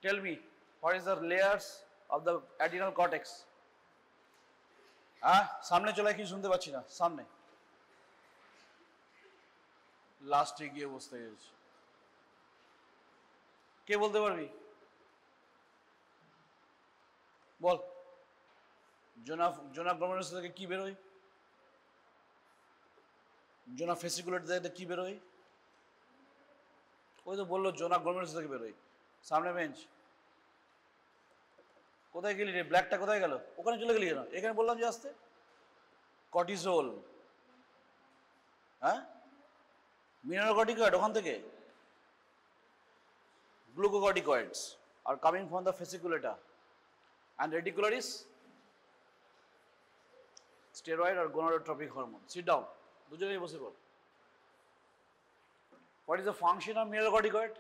Tell me, what is the layers of the adrenal cortex? সামনে চলে কি শুনতে পাচ্ছি না সামনে লাস্টে গিয়ে বসতে গেছি কে বলতে পারবি বল জোনা গ্লোমেরুলাস থেকে কি বেরোয় জোনা ফেসিকুলেট থেকে কি বেরোয় ওই তো বললো জোনা গ্লোমেরুলাস থেকে বেরোয় সামনে বেঞ্চ কোথায় গেলি রে ব্ল্যাকটা কোথায় গেল ওখানে চলে গেলি কেন এখানে বললাম যে আসতে কর্টিসোল হ্যাঁ মিনারোকর্টিকয়েড ওখান থেকে গ্লুকোকর্টিকয়েডস আর coming from the fasciculata and reticularis steroid আর গোনাডোট্রপিক হরমোন সিট ডাউন দুজনেই বসে পড় what is the function of mineralocorticoid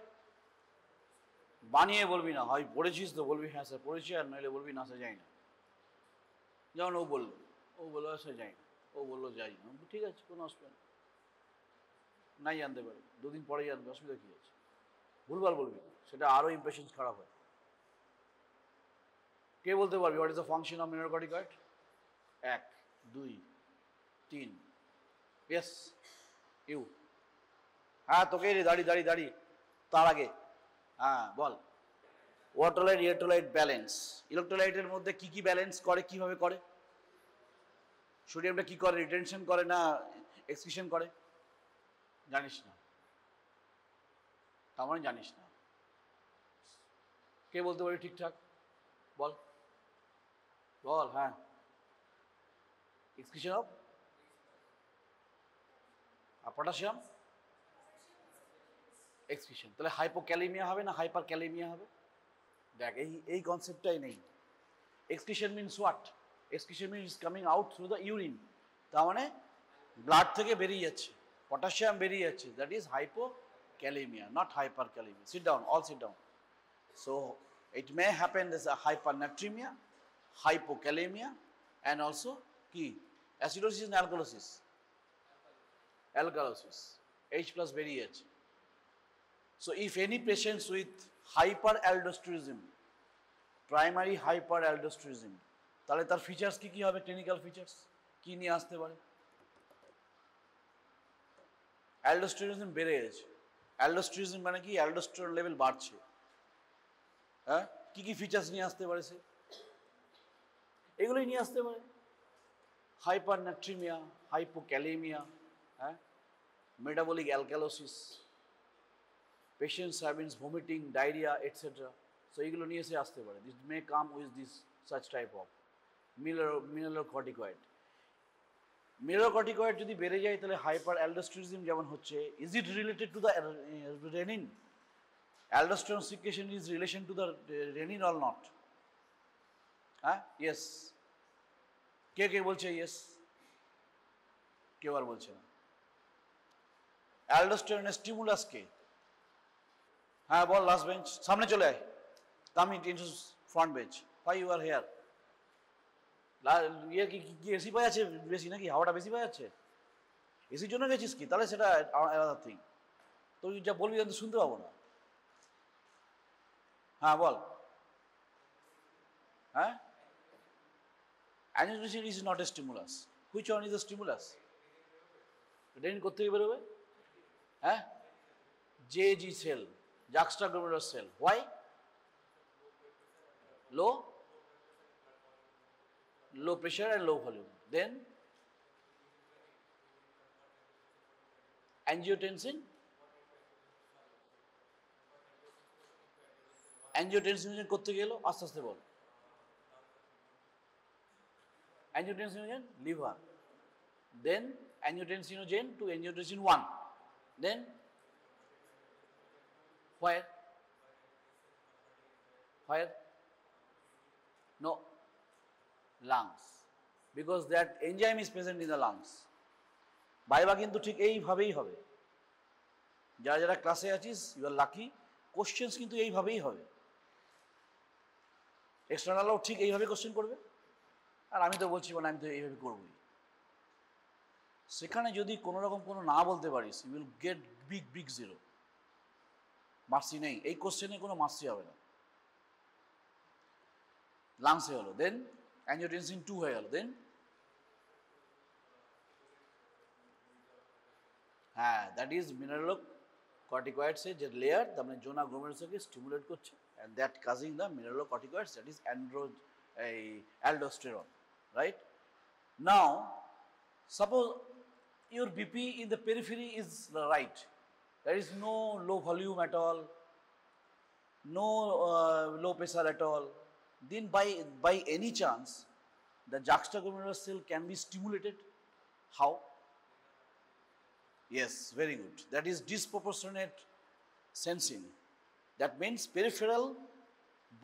বানিয়ে বলবি না হয় পড়েছিস তো বলবি হ্যাঁ স্যার পড়েছি আর নইলে বলবি না স্যার যাই না যেমন ও বললো স্যার যাই না ও বললো যাই না ঠিক আছে কোনো অসুবিধা নাই জানতে পারে দুদিন পরে জানবে অসুবিধা কী আছে ভুলভাল বলবি না সেটা আরও ইমপ্রেশন খারাপ হয় কে বলতে পারবি what is the function of mineralocorticoid 1 2 3 yes you হ্যাঁ তোকে দাঁড়ি তার আগে হ্যাঁ বল ওয়াটারলাইট ইলেকট্রোলাইট ব্যালেন্স ইলেকট্রোলাইটের মধ্যে কি ব্যালেন্স করে কিভাবে করে সোডিয়ামটা কি করে রিটেনশন করে না এক্সক্রিশন করে জানিস না তার মানে জানিস না কে বলতে পারি ঠিকঠাক বল বল হ্যাঁ এক্সক্রিশন অফ আর পটাশিয়াম এক্সক্রিশন তাহলে হাইপোক্যালেমিয়া হবে না হাইপার ক্যালেমিয়া হবে দেখ এই কনসেপ্টটাই নেই excretion means what excretion means coming out through the urine তার মানে ব্লাড থেকে বেরিয়ে যাচ্ছে পটাশিয়াম বেরিয়ে যাচ্ছে that is hypokalemia not hyper kalemia sit down all sit down so it may happen as a hypernatremia hypokalemia and also কি acidosis না alkalosis alkalosis H+ বেরিয়ে যাচ্ছে so if any patients with hyperaldosteronism primary hyperaldosteronism তাহলে তার features কি হবে clinical features কি নিয়ে আসতে পারে অ্যালডোস্টেরনিজম বেড়ে গেছে অ্যালডোস্টেরনিজম মানে কি অ্যালডোস্টেরন লেভেল বাড়ছে হ্যাঁ কি ফিচার্স নিয়ে আসতে পারে সে এগুলোই নিয়ে আসতে পারে হাইপারনাট্রিমিয়া হাইপোক্যালেমিয়া হ্যাঁ metabolic alkalosis patients having vomiting, diarrhea, etc. So এগুলো নিয়ে এসে আসতে পারে this may come with this such type of mineralocorticoid মিনারোকর্টিকয়েড যদি বেড়ে যায় তাহলে হাইপার অ্যালডোস্টেরিজম যেমন হচ্ছে is it related to the renin aldosterone secretion is relation to the renin or not হ্যাঁ ইয়েস কে বলছে ইয়েস কেউ আর বলছে না অ্যালডোস্টেরনের স্টিমুলাস কে হ্যাঁ বল লাস্ট বেঞ্চ সামনে চলে আয় come into front bench why you are here ইয়ে কি এসি পাওয়া যাচ্ছে বেশি নাকি হাওয়াটা বেশি পাওয়া যাচ্ছে এসির জন্য গেছিস কি তাহলে সেটা আলাদা থিং তুই যা বলবি আমি শুনতে পাবো না হ্যাঁ বল হ্যাঁ animation is not a stimulus which one is a stimulus renin কোথেকে বেরোবে হ্যাঁ JG cell juxtaglomerular cell why low pressure and low volume then angiotensin করতে গেল আস্তে আস্তে বল angiotensin liver then angiotensinogen to angiotensin 1 then where no lungs because that enzyme is present in the lungs viva কিন্তু ঠিক এইভাবেই হবে যারা ক্লাসে আছিস ইউ আর লাকি কোশ্চেন্স কিন্তু এইভাবেই হবে এক্সটার্নালও ঠিক এইভাবে কোশ্চেন করবে আর আমি তো বলছি মানে আমি তো এইভাবে করবই সেখানে যদি কোনো রকম কোনো না বলতে পারিস you will get big zero mercy নেই এই কোশ্চেনে কোনো মার্সি হবে না লাংসে হলো, দেন অ্যাঞ্জিওটেনসিন 2 হয়ে গেল, দেন হ্যাঁ দ্যাট ইজ মিনারেলোকর্টিকয়েডস এর যে লেয়ার, তার মানে জোনা গ্লোমেরুলাসকে স্টিমুলেট করছে, and that causing the mineralocorticoids, that is aldosterone, right? Now suppose your BP in the periphery is right, there is no low volume at all, no low pressure at all, then by any chance the juxtaglomerular cell can be stimulated. How? Yes, very good. That is disproportionate sensing. That means peripheral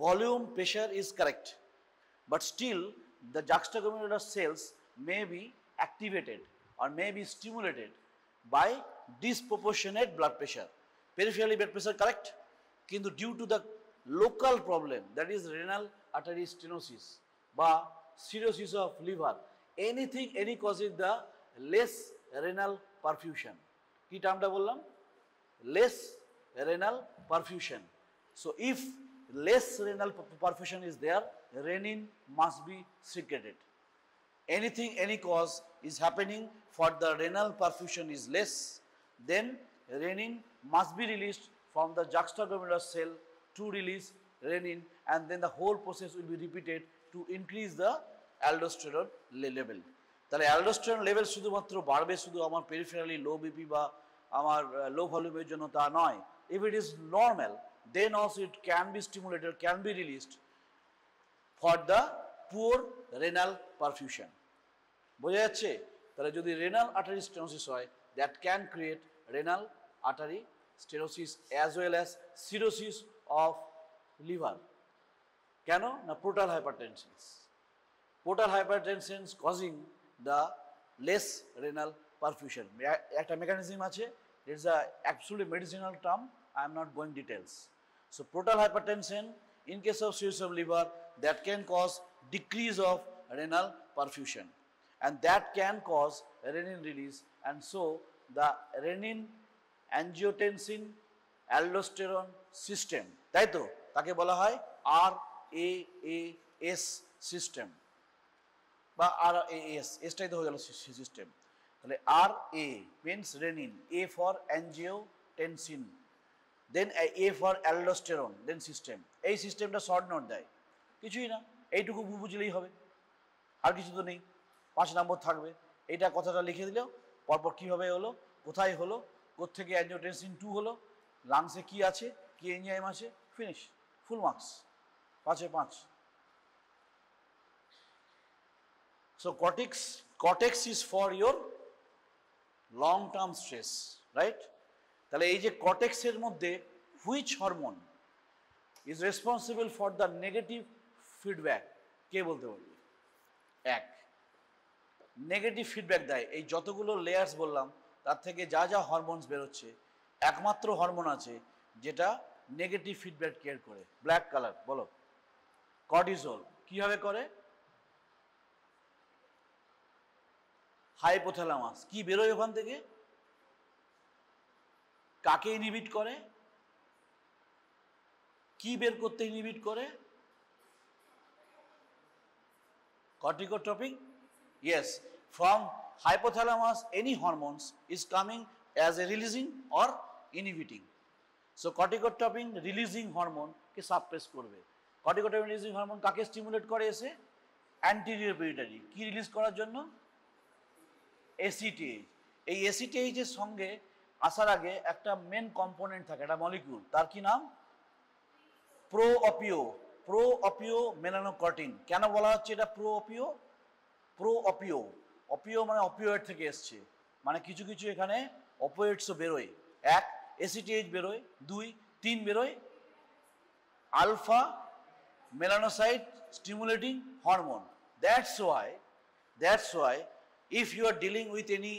volume pressure is correct, but still the juxtaglomerular cells may be activated or may be stimulated by disproportionate blood pressure. Peripherally blood pressure correct, কিন্তু due to the local problem, that is renal artery stenosis বা cirrhosis of liver, any causing the less renal perfusion. কি টার্মটা বললাম? less renal perfusion. So if less renal perfusion is there, renin must be secreted. Any cause is happening for the renal perfusion is less, then renin must be released from the juxtaglomerular cell to release renin, and then the whole process will be repeated to increase the aldosterone level. তাহলে aldosterone level শুধুমাত্র বাড়বে শুধু আমার peripherally low BP বা আমার low volume এর জন্য তা নয়. If it is normal, then also it can be stimulated, can be released for the poor renal perfusion. বোঝা যাচ্ছে? তাহলে যদি renal artery stenosis হয়, that can create renal artery stenosis as well as cirrhosis of liver. কেন? না portal hypertension. Portal hypertension causing the less renal perfusion. একটা mechanism আছে, it is a absolutely medicinal term, I am not going details. So portal hypertension in case of cirrhosis of liver, that can cause decrease of renal perfusion, and that can cause renin release, and so the renin angiotensin aldosterone system, তাই তো তাকে বলা হয় RAAS system বা RAAS, এটাই তো হয়ে গেল সিস্টেম। তাহলে RA means renin, A for angiotensin, then A for aldosterone, then system. এই সিস্টেমটা শর্ট নোট দেয়, কিছুই না, এইটুকু বুঝলেই হবে, আর কিছু তো নেই। 5 নম্বর থাকবে, এইটা কথাটা লিখে দিলেও পরপর কীভাবে হলো, কোথায় হলো, কোত্থেকে অ্যাঞ্জিওটেনসিন 2 হলো, লাংসে কি আছে, কি এনজাইম আছে, ফিনিশ, ফুল মার্কস, 5-এ 5। So cortex is for your long term stress, right? তাহলে এই যে কর্টেক্সের মধ্যে which hormone is responsible for the negative feedback, কে বলতে পারবে? এক, নেগেটিভ ফিডব্যাক দেয় এই যতগুলো লেয়ার্স বললাম তার থেকে যা যা হরমোনস বেরোচ্ছে, একমাত্র হরমোন আছে যেটা নেগেটিভ ফিডব্যাক কেয়ার করে, ব্ল্যাক কালার, বলো, কর্টিসল। কিভাবে করে? হাইপোথ্যালামাস। কি বেরোয় ওখান থেকে? কাকে ইনহিবিট করে? কি বের করতে ইনহিবিট করে? corticotropic. Yes, from hypothalamus any hormones is coming as a releasing or inhibiting. So corticotropic releasing hormone K suppress করবে। corticotropic releasing hormone কাকে স্টিমুলেট করে? এসে anterior pituitary। কি রিলিজ করার জন্য? ACTH। এই ACTH এর সঙ্গে আসার আগে একটা মেন কম্পোনেন্ট থাকে, একটা মলিকিউল, তার কি নাম? প্রোঅপিও মেলানোকর্টিন। কেন বলা হচ্ছে এটা প্রোঅপিও? অপিও মানে অপিওয়েড থেকে এসছে, মানে কিছু কিছু এখানে অপিওয়েডসও বেরোয়। 1 ACTH বেরোয়, 2 3 বেরোয় alpha melanocyte stimulating hormone. That's why if you are dealing with any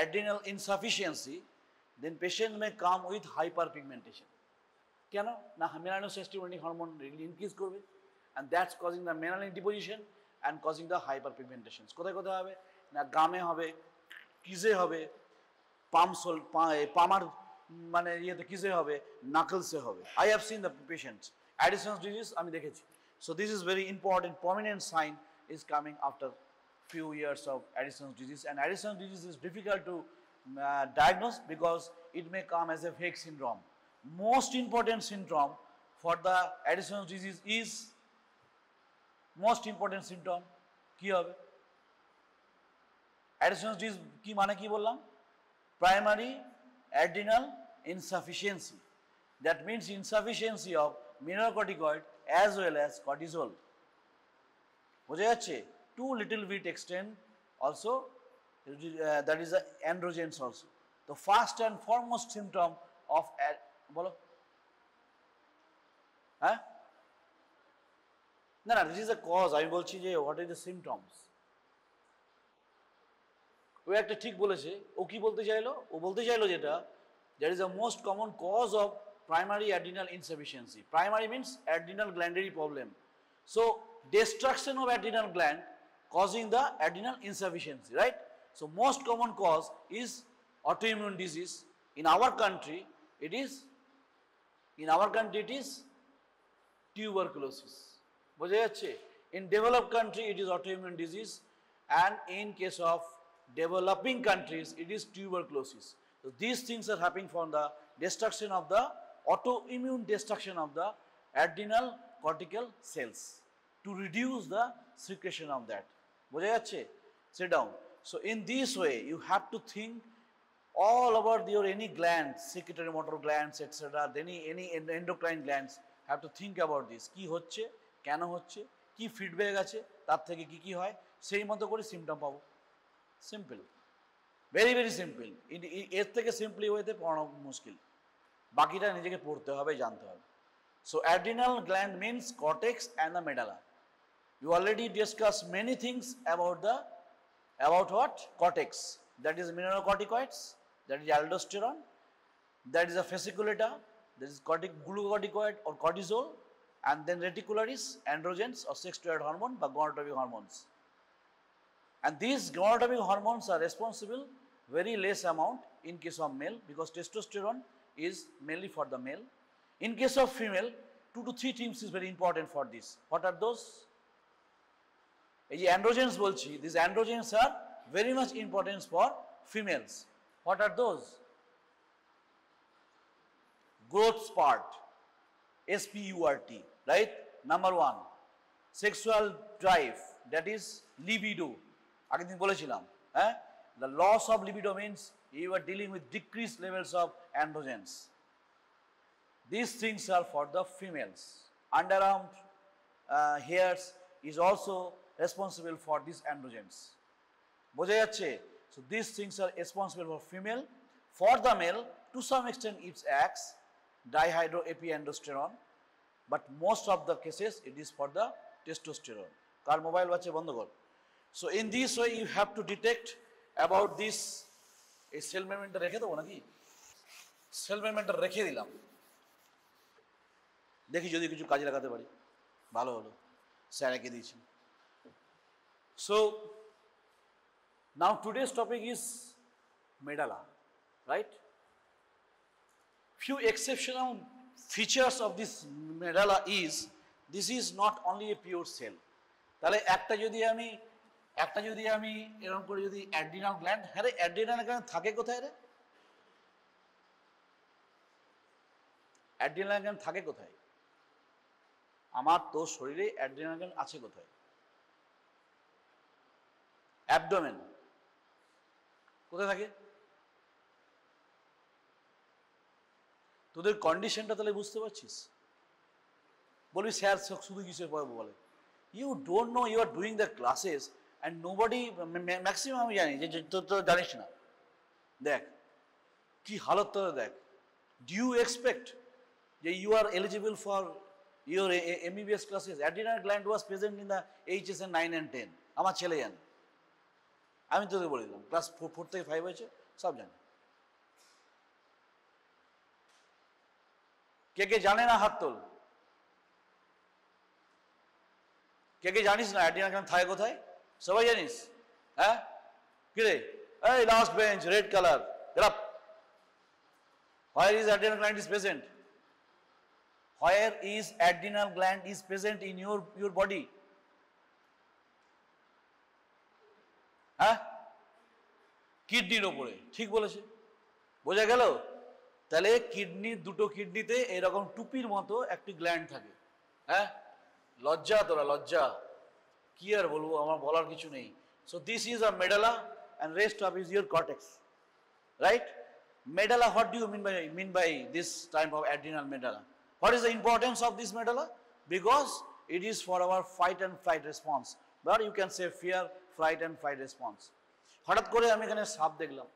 adrenal insufficiency, then patient may come with hyperpigmentation. কেন না? মেলানোসাইট স্টিমুলেটিং হরমোন ইনক্রিজ করবে, and that's causing the melanin deposition and causing the hyperpigmentation. কোথায় কোথায় হবে না? গামে হবে, কিজে হবে, পামার মানে ইয়েতে কিজে হবে, নাকলসে হবে। I have seen the patients. Addison's disease আমি দেখেছি, So this is very important, prominent sign is coming after few years of Addison's disease, and Addison's disease is difficult to diagnose because it may come as a vague syndrome. Most important syndrome for the Addison's disease is, most important symptom কি হবে? Addison's disease কি মানে কি বললাম? Primary adrenal insufficiency. That means insufficiency of mineralocorticoid as well as cortisol. বোঝা যাচ্ছে? To little bit extent also that is the androgens also. The first and foremost symptom of বলো হ্যাঁ না this is a cause. আমি বলছি যে what are the symptoms. ও একটা ঠিক বলেছে, ও কি বলতে চাইলো? ও বলতে চাইলো যেটা that is the most common cause of primary adrenal insufficiency. Primary means adrenal glandary problem. So destruction of adrenal gland causing the adrenal insufficiency, right? So most common cause is autoimmune disease. In our country it is tuberculosis. বোঝা যাচ্ছে? In developed country it is autoimmune disease, and in case of developing countries it is tuberculosis. So these things are happening from the destruction of the autoimmune destruction of the adrenal cortical cells to reduce the secretion of that. বোঝা যাচ্ছে? Sit down. So in this way you have to think all about your any glands, secretory motor glands, etc. Any endocrine glands have to think about this. কি হচ্ছে, কেন হচ্ছে, কি feedback আছে, তার থেকে কি হয়, সেই মতো করে সিমটম পাবো। Simple, very very simple. এর থেকে সিম্পলি ওয়েতে পড়ানো মুশকিল, বাকিটা নিজেকে পড়তে হবে, জানতে হবে। So adrenal gland means cortex and the medulla. You already discussed many things about what? Cortex. That is mineralocorticoids, that is aldosterone, that is a fasciculata, that is glucocorticoid or cortisol, and then reticularis, androgens or sex steroid hormone বা gonadotropic hormones. And these gonadotropic hormones are responsible very less amount in case of male because testosterone is mainly for the male. In case of female, 2 to 3 things is very important for this. What are those? এই যে androgens বলছি, these androgens are very much important for females. What are those? Growth spurt, SPURT, right? Number 1, sexual drive, that is libido. আগের দিন বলেছিলাম, হ্যাঁ? The loss of libido means you are dealing with decreased levels of androgens. These things are for the females. Underarm hairs is also responsible for these androgens. বোঝা যাচ্ছে? So these things are responsible for female. For the male, to some extent it acts dihydroepiandrosterone, but most of the cases it is for the testosterone. Car mobile বাজছে বন্ধ কর। So in this way you have to detect about this. এই sell মেমোরিটা রেখে দেবো নাকি? Sell মেমোরিটা রেখে দিলাম, দেখি যদি কিছু কাজে লাগাতে পারি, ভালো হলো, স্যার রেখে দিয়েছি। So now today's topic is medulla, right? Few exceptional features of this medulla is this is not only a pure cell. তাহলে একটা যদি আমি এরকম করে যদি অ্যাড্রিনাল গ্ল্যান্ড, হ্যাঁ রে অ্যাড্রিনাল গ্ল্যান্ড থাকে কোথায় রে? অ্যাড্রিনাল গ্ল্যান্ড থাকে কোথায়? আমার তো শরীরে অ্যাড্রিনাল গ্ল্যান্ড আছে কোথায়? অ্যাবডোমেন। কোথায় থাকে? তোদের কন্ডিশনটা তাহলে বুঝতে পারছিস? বলবি স্যার শুধু কিসের বলে, you don't know, you are doing the classes and nobody, maximum আমি জানি যে তো জানিস না। দেখ কি হালত তোর, দেখ। ডু ইউ এক্সপেক্ট যে you are eligible for your MBBS classes? Adrenal gland was present in the HSN 9 and 10। আমার ছেলে জানে, আমি তোদের বলে দিলাম, ক্লাস 4 থেকে 5 হয়েছে, সব জানে। কে কে জানে না হাত তোল। কে কে জানিস না অ্যাড্রিনাল গ্ল্যান্ড থাকে কোথায়? সবাই জানিস? হ্যাঁ কি রে? এই last bench, red colour, get up. Where is adrenal gland is present? where is adrenal gland is present in your body? হ্যাঁ, কিডনির ওপরে, ঠিক বলেছে, বোঝা গেল? তাহলে কিডনির দুটো কিডনিতে এরকম টুপির মতো একটি গ্ল্যান্ড থাকে। হ্যাঁ, লজ্জা তোরা, লজ্জা, কি আর বলবো, আমার বলার কিছু নেই। So this is a medulla and rest of is your cortex, right? Medulla, what do you mean by this type of adrenal medulla? What is the importance of this medulla? Because it is for our fight and flight response, but you can say fear, flight and flight response. হঠাৎ করে আমি এখানে সাপ দেখলাম,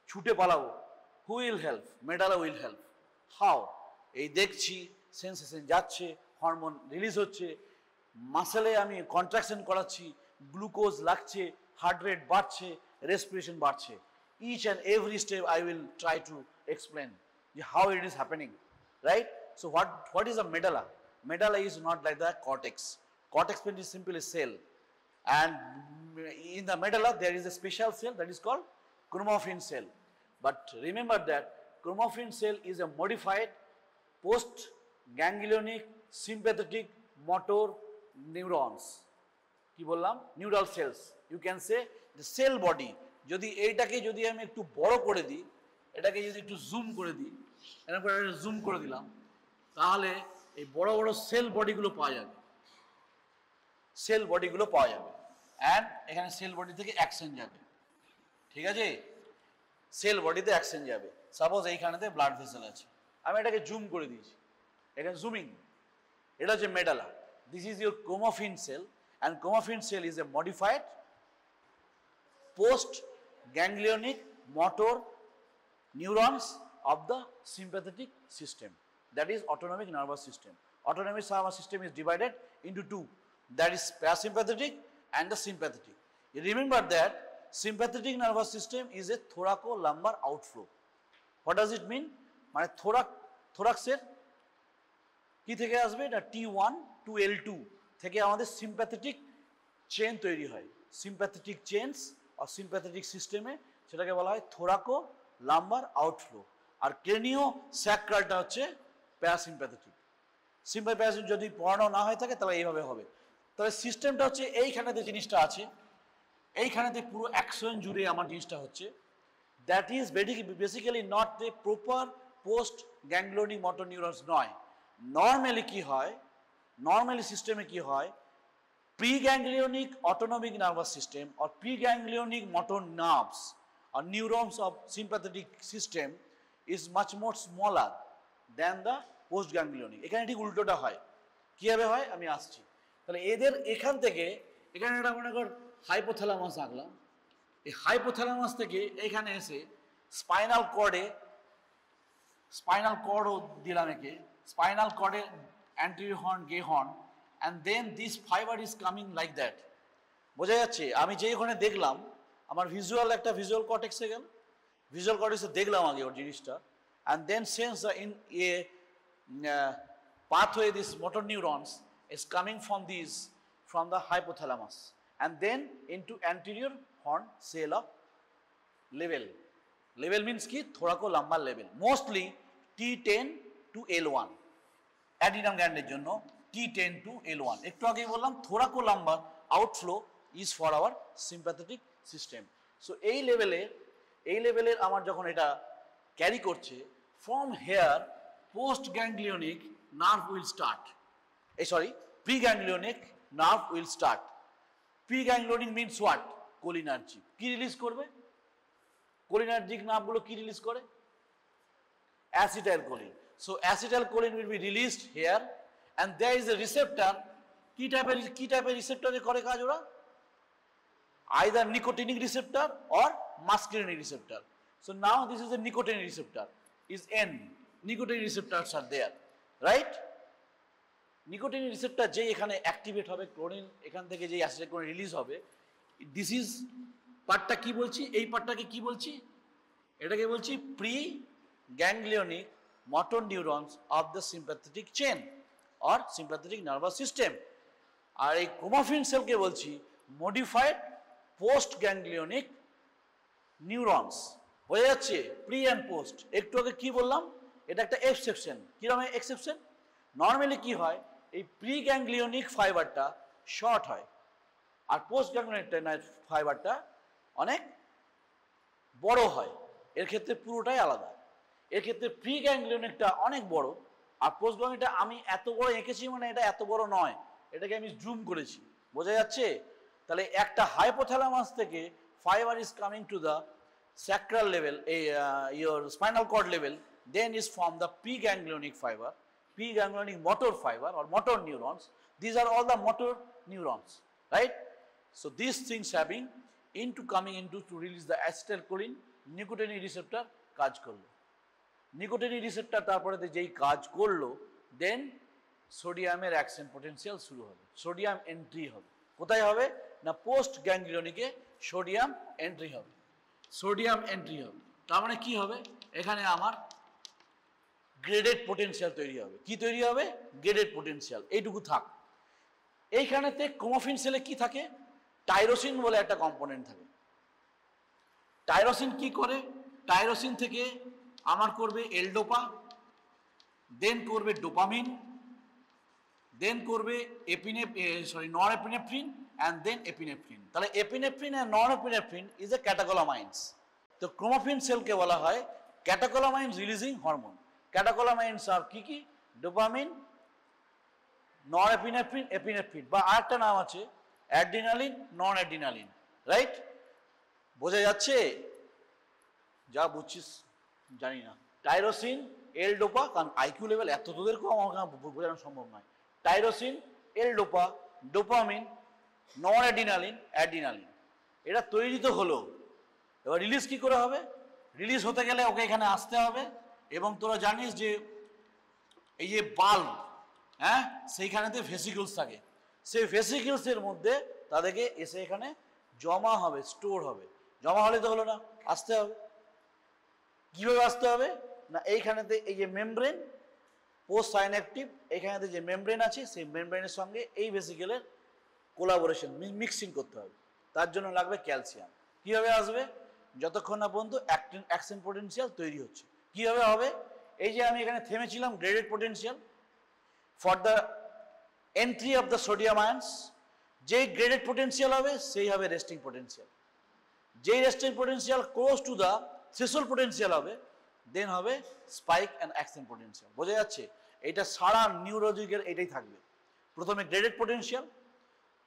ছুটে পালাবো, who will help? Medulla will help. How? এই দেখছি, সেন্সেশন যাচ্ছে, হরমোন রিলিজ হচ্ছে, মাসেলে আমি কন্ট্রাকশন করাচ্ছি, গ্লুকোজ লাগছে, হার্ট রেট বাড়ছে, রেসপিরেশন বাড়ছে। Each and every step I will try to explain how it is happening, right? So what is a medulla? Medulla is not like the cortex. Cortex is simply a cell, and in the medulla there is a special cell that is called chromaffin cell. But remember that chromaffin cell is a modified post ganglionic sympathetic motor neurons. কি বললাম? Neural cells. You can say the cell body. যদি এইটাকে যদি আমি একটু বড় করে দিই, এটাকে যদি একটু জুম করে দিই, এরকম করে জুম করে দিলাম, তাহলে এই বড় বড় সেল বডিগুলো পাওয়া যাবে, সেল বডিগুলো পাওয়া যাবে। অ্যান্ড এখানে সেল বডি থেকে অ্যাকশন যাবে, ঠিক আছে? সেল বডিতে অ্যাকশন যাবে। সাপোজ এইখানেতে ব্লাড ভেসেল আছে, আমি এটাকে জুম করে দিয়েছি, এখানে জুমিং, এটা হচ্ছে medulla. This is your chromaffin cell, and chromaffin cell is a modified post ganglionic motor neurons of the sympathetic system, that is autonomic nervous system. Autonomic nervous system is divided into two, that is parasympathetic and the sympathetic. You remember that sympathetic nervous system is a thoracolumbar outflow. What does it mean? মানে থোরাক্সের কি থেকে আসবে? এটা T1 to L2 থেকে আমাদের sympathetic chain তৈরি হয়। Sympathetic chains আর sympathetic সিস্টেমে সেটাকে বলা হয় থোরাকো লাম্বার আউটফ্লো। আর ক্রেনিও স্যাক্রালটা হচ্ছে প্যারাসিম্প্যাথেটিক। সিম্প্যাথেটিক যদি পড়ানো না হয়ে থাকে তাহলে এইভাবে হবে। তবে সিস্টেমটা হচ্ছে এইখানেতে জিনিসটা আছে, এইখানেতে পুরো অ্যাকশন জুড়ে আমার জিনিসটা হচ্ছে। That is basically not the proper post ganglionic motor neurons নয়। নর্মালি কি হয়, নর্মালি সিস্টেমে কি হয়, preganglionic autonomic nervous system or preganglionic motor nerves or neurons of sympathetic system is much more smaller than the postganglionic. এখানে ঠিক উল্টোটা হয়। কিভাবে হয় আমি আসছি। তাহলে এদের এখান থেকে এখানে একটা মনে কর হাইপোথ্যালামাস আঁকলাম, এই হাইপোথ্যালামাস থেকে এখানে এসে স্পাইনাল কর্ডও দিলাম, একে spinal কর্ডে anterior horn, gay horn, and then this fiber is coming like that. বোঝা যাচ্ছে? আমি যে ওখানে দেখলাম, আমার ভিজুয়াল একটা ভিজুয়াল কর্টেক্সে গেল, ভিজুয়াল কর্টেক্সে দেখলাম আগে ওর জিনিসটা, and then since in a pathway this motor neurons is coming from the hypothalamus and then into anterior horn cell of level. Level means কি? thoracolumbar level, mostly T10 to L1 অ্যাডিনাম গ্ল্যান্ডের জন্য T10 to L1। একটু আগেই বললাম thoracolumbar outflow is for our sympathetic system. So এই লেভেলের আমার যখন এটা ক্যারি করছে, from here post ganglionic nerve will start, pre ganglionic nerve will start. Pre ganglionic means what? Cholinergic. কি রিলিজ করবে? কোলিনার্জিক নার্ভগুলো কি রিলিজ করে? Acetylcholine. So acetylcholine will be released here, and there is a receptor. কি টাইপের রিসেপ্টরে করে কাজ ওরা? Either nicotinic receptor or muscarinic receptor. So now this is a nicotinic receptor. Is N. Nicotinic receptors are there, right? Nicotinic receptor যে এখানে activate হবে, chlorine এখান থেকে যে অ্যাসিটাইলকোলিন রিলিজ হবে, দিস ইজ পার্টটা কি বলছি? এই পার্টটাকে কি বলছি? এটাকে বলছি pre গ্যাংগ্লিয়নিক motor neurons of the sympathetic chain or sympathetic nervous system. আর এই chromaffin cell কে বলছি modified post ganglionic neurons। হয়ে যাচ্ছে প্রি অ্যান্ড পোস্ট। একটু আগে কি বললাম? এটা একটা এক্সেপশন। কিরকম এক্সেপশন? নর্মালি কি হয়, এই প্রি গ্যাংলিওনিক ফাইবারটা শর্ট হয় আর পোস্ট গ্যাংলিওনিক ফাইবারটা অনেক বড় হয়। এর ক্ষেত্রে পুরোটাই আলাদা। এর ক্ষেত্রে প্রি গ্যাংলিওনিকটা অনেক বড় আর পোস্ট গ্যাংলিওনিকটা আমি এত বড় এঁকেছি মানে এটা এত বড় নয়, এটাকে আমি জুম করেছি, বোঝা যাচ্ছে? তাহলে একটা হাইপোথ্যালামাস থেকে fibre is coming to the sacral level, your spinal cord level, then is formed the preganglionic fiber, preganglionic motor fiber or motor neurons. These are all the motor neurons, right? So these things having into coming into to release the acetylcholine, nicotinic receptor কাজ করলো, nicotinic receptor তারপরে যেই কাজ করলো, then সোডিয়ামের action potential শুরু হবে, sodium entry হবে। কোথায় হবে না, পোস্ট গ্যাংলিওনিকে সোডিয়াম এন্ট্রি হবে, সোডিয়াম এন্ট্রি হবে। তার মানে কি হবে, এখানে আমার গ্রেডেড পোটেনশিয়াল তৈরি হবে। কি তৈরি হবে, গ্রেডেড পোটেনশিয়াল। এইটুকু থাক। এইখানেতে ক্রোমোফিন সেলে কি থাকে, টাইরোসিন বলে একটা কম্পোনেন্ট থাকে। টাইরোসিন কি করে, টাইরোসিন থেকে আমার করবে এলডোপা, দেন করবে ডোপামিন, দেন করবে নরএপিনেফ্রিন অ্যান্ড দেন এপিনেফ্রিন। তাহলে epinephrine and norepinephrine is a catecholamines. তো ক্রোমোফিন সেলকে বলা হয় ক্যাটাকোলামাইন্স রিলিজিং হরমোন। ক্যাটাকোলামাইন্স আর কি কি, ডোপামিন, নরএপিনেফ্রিন, এপিনেফ্রিন, বা আরেকটা নাম আছে অ্যাড্রিনালিন, নন অ্যাড্রিনালিন, রাইট? বোঝা যাচ্ছে? যা বুঝছিস জানি না। টাইরোসিন, এল-ডোপা, কারণ আইকিউ লেভেল এত তোদেরকেও আমার বোঝানো সম্ভব নয়। টাইরোসিন, এল-ডোপা, ডোপামিন, নন অ্যাড্রিনালিন, অ্যাড্রিনালিন, এটা তৈরি তো হলো। এবার রিলিজ কি করে হবে, রিলিজ হতে গেলে ওকে এখানে আসতে হবে। এবং তোরা জানিস যে এই যে বাল্ব, হ্যাঁ, সেইখানেতে ভেসিকলস থাকে, সেই ভেসিকলসের মধ্যে তাদেরকে এসে এখানে জমা হবে, স্টোর হবে। জমা হলে তো হলো না, আসতে হবে। কীভাবে আসতে হবে না, এইখানেতে এই যে মেমব্রেন, পোস্ট সাইন্যাপটিক, এইখানেতে যে মেমব্রেন আছে সেই মেমব্রেনের সঙ্গে এই ভেসিকেলের কোলাবোরেশন, মিক্সিং করতে হবে। তার জন্য লাগবে ক্যালসিয়াম। কীভাবে আসবে, যতক্ষণ না পর্যন্ত অ্যাকশন পোটেনশিয়াল তৈরি হচ্ছে। কীভাবে হবে, এই যে আমি এখানে থেমেছিলাম, graded potential for the entry of the sodium ions, যেই গ্রেডেড পোটেনশিয়াল হবে সেই হবে রেস্টিং পোটেনশিয়াল। যেই resting potential close to the threshold potential হবে, দেন হবে স্পাইক অ্যান্ড অ্যাকশন পোটেনশিয়াল। বোঝা যাচ্ছে? এটা সারা নিউরোলজিক্যাল এটাই থাকবে। প্রথমে গ্রেডেড পোটেনশিয়াল,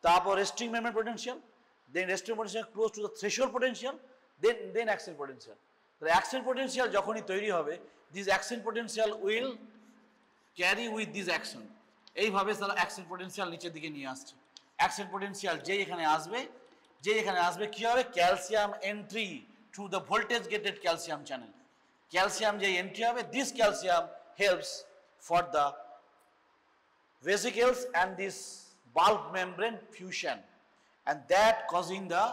তারপর resting membrane potential, then resting potential close to the threshold potential, then action potential. তাহলে অ্যাকশন পোটেনশিয়াল যখনই তৈরি হবে, this action potential will carry with this action. এইভাবে তারা অ্যাকশন পোটেনশিয়াল নিচের দিকে নিয়ে আসছে। অ্যাকশন পোটেনশিয়াল যেই এখানে আসবে, কি হবে, calcium entry through the voltage gated calcium channel. Calcium যে এন্ট্রি হবে, this calcium helps for the vesicles and this bulk membrane fusion, and that causing the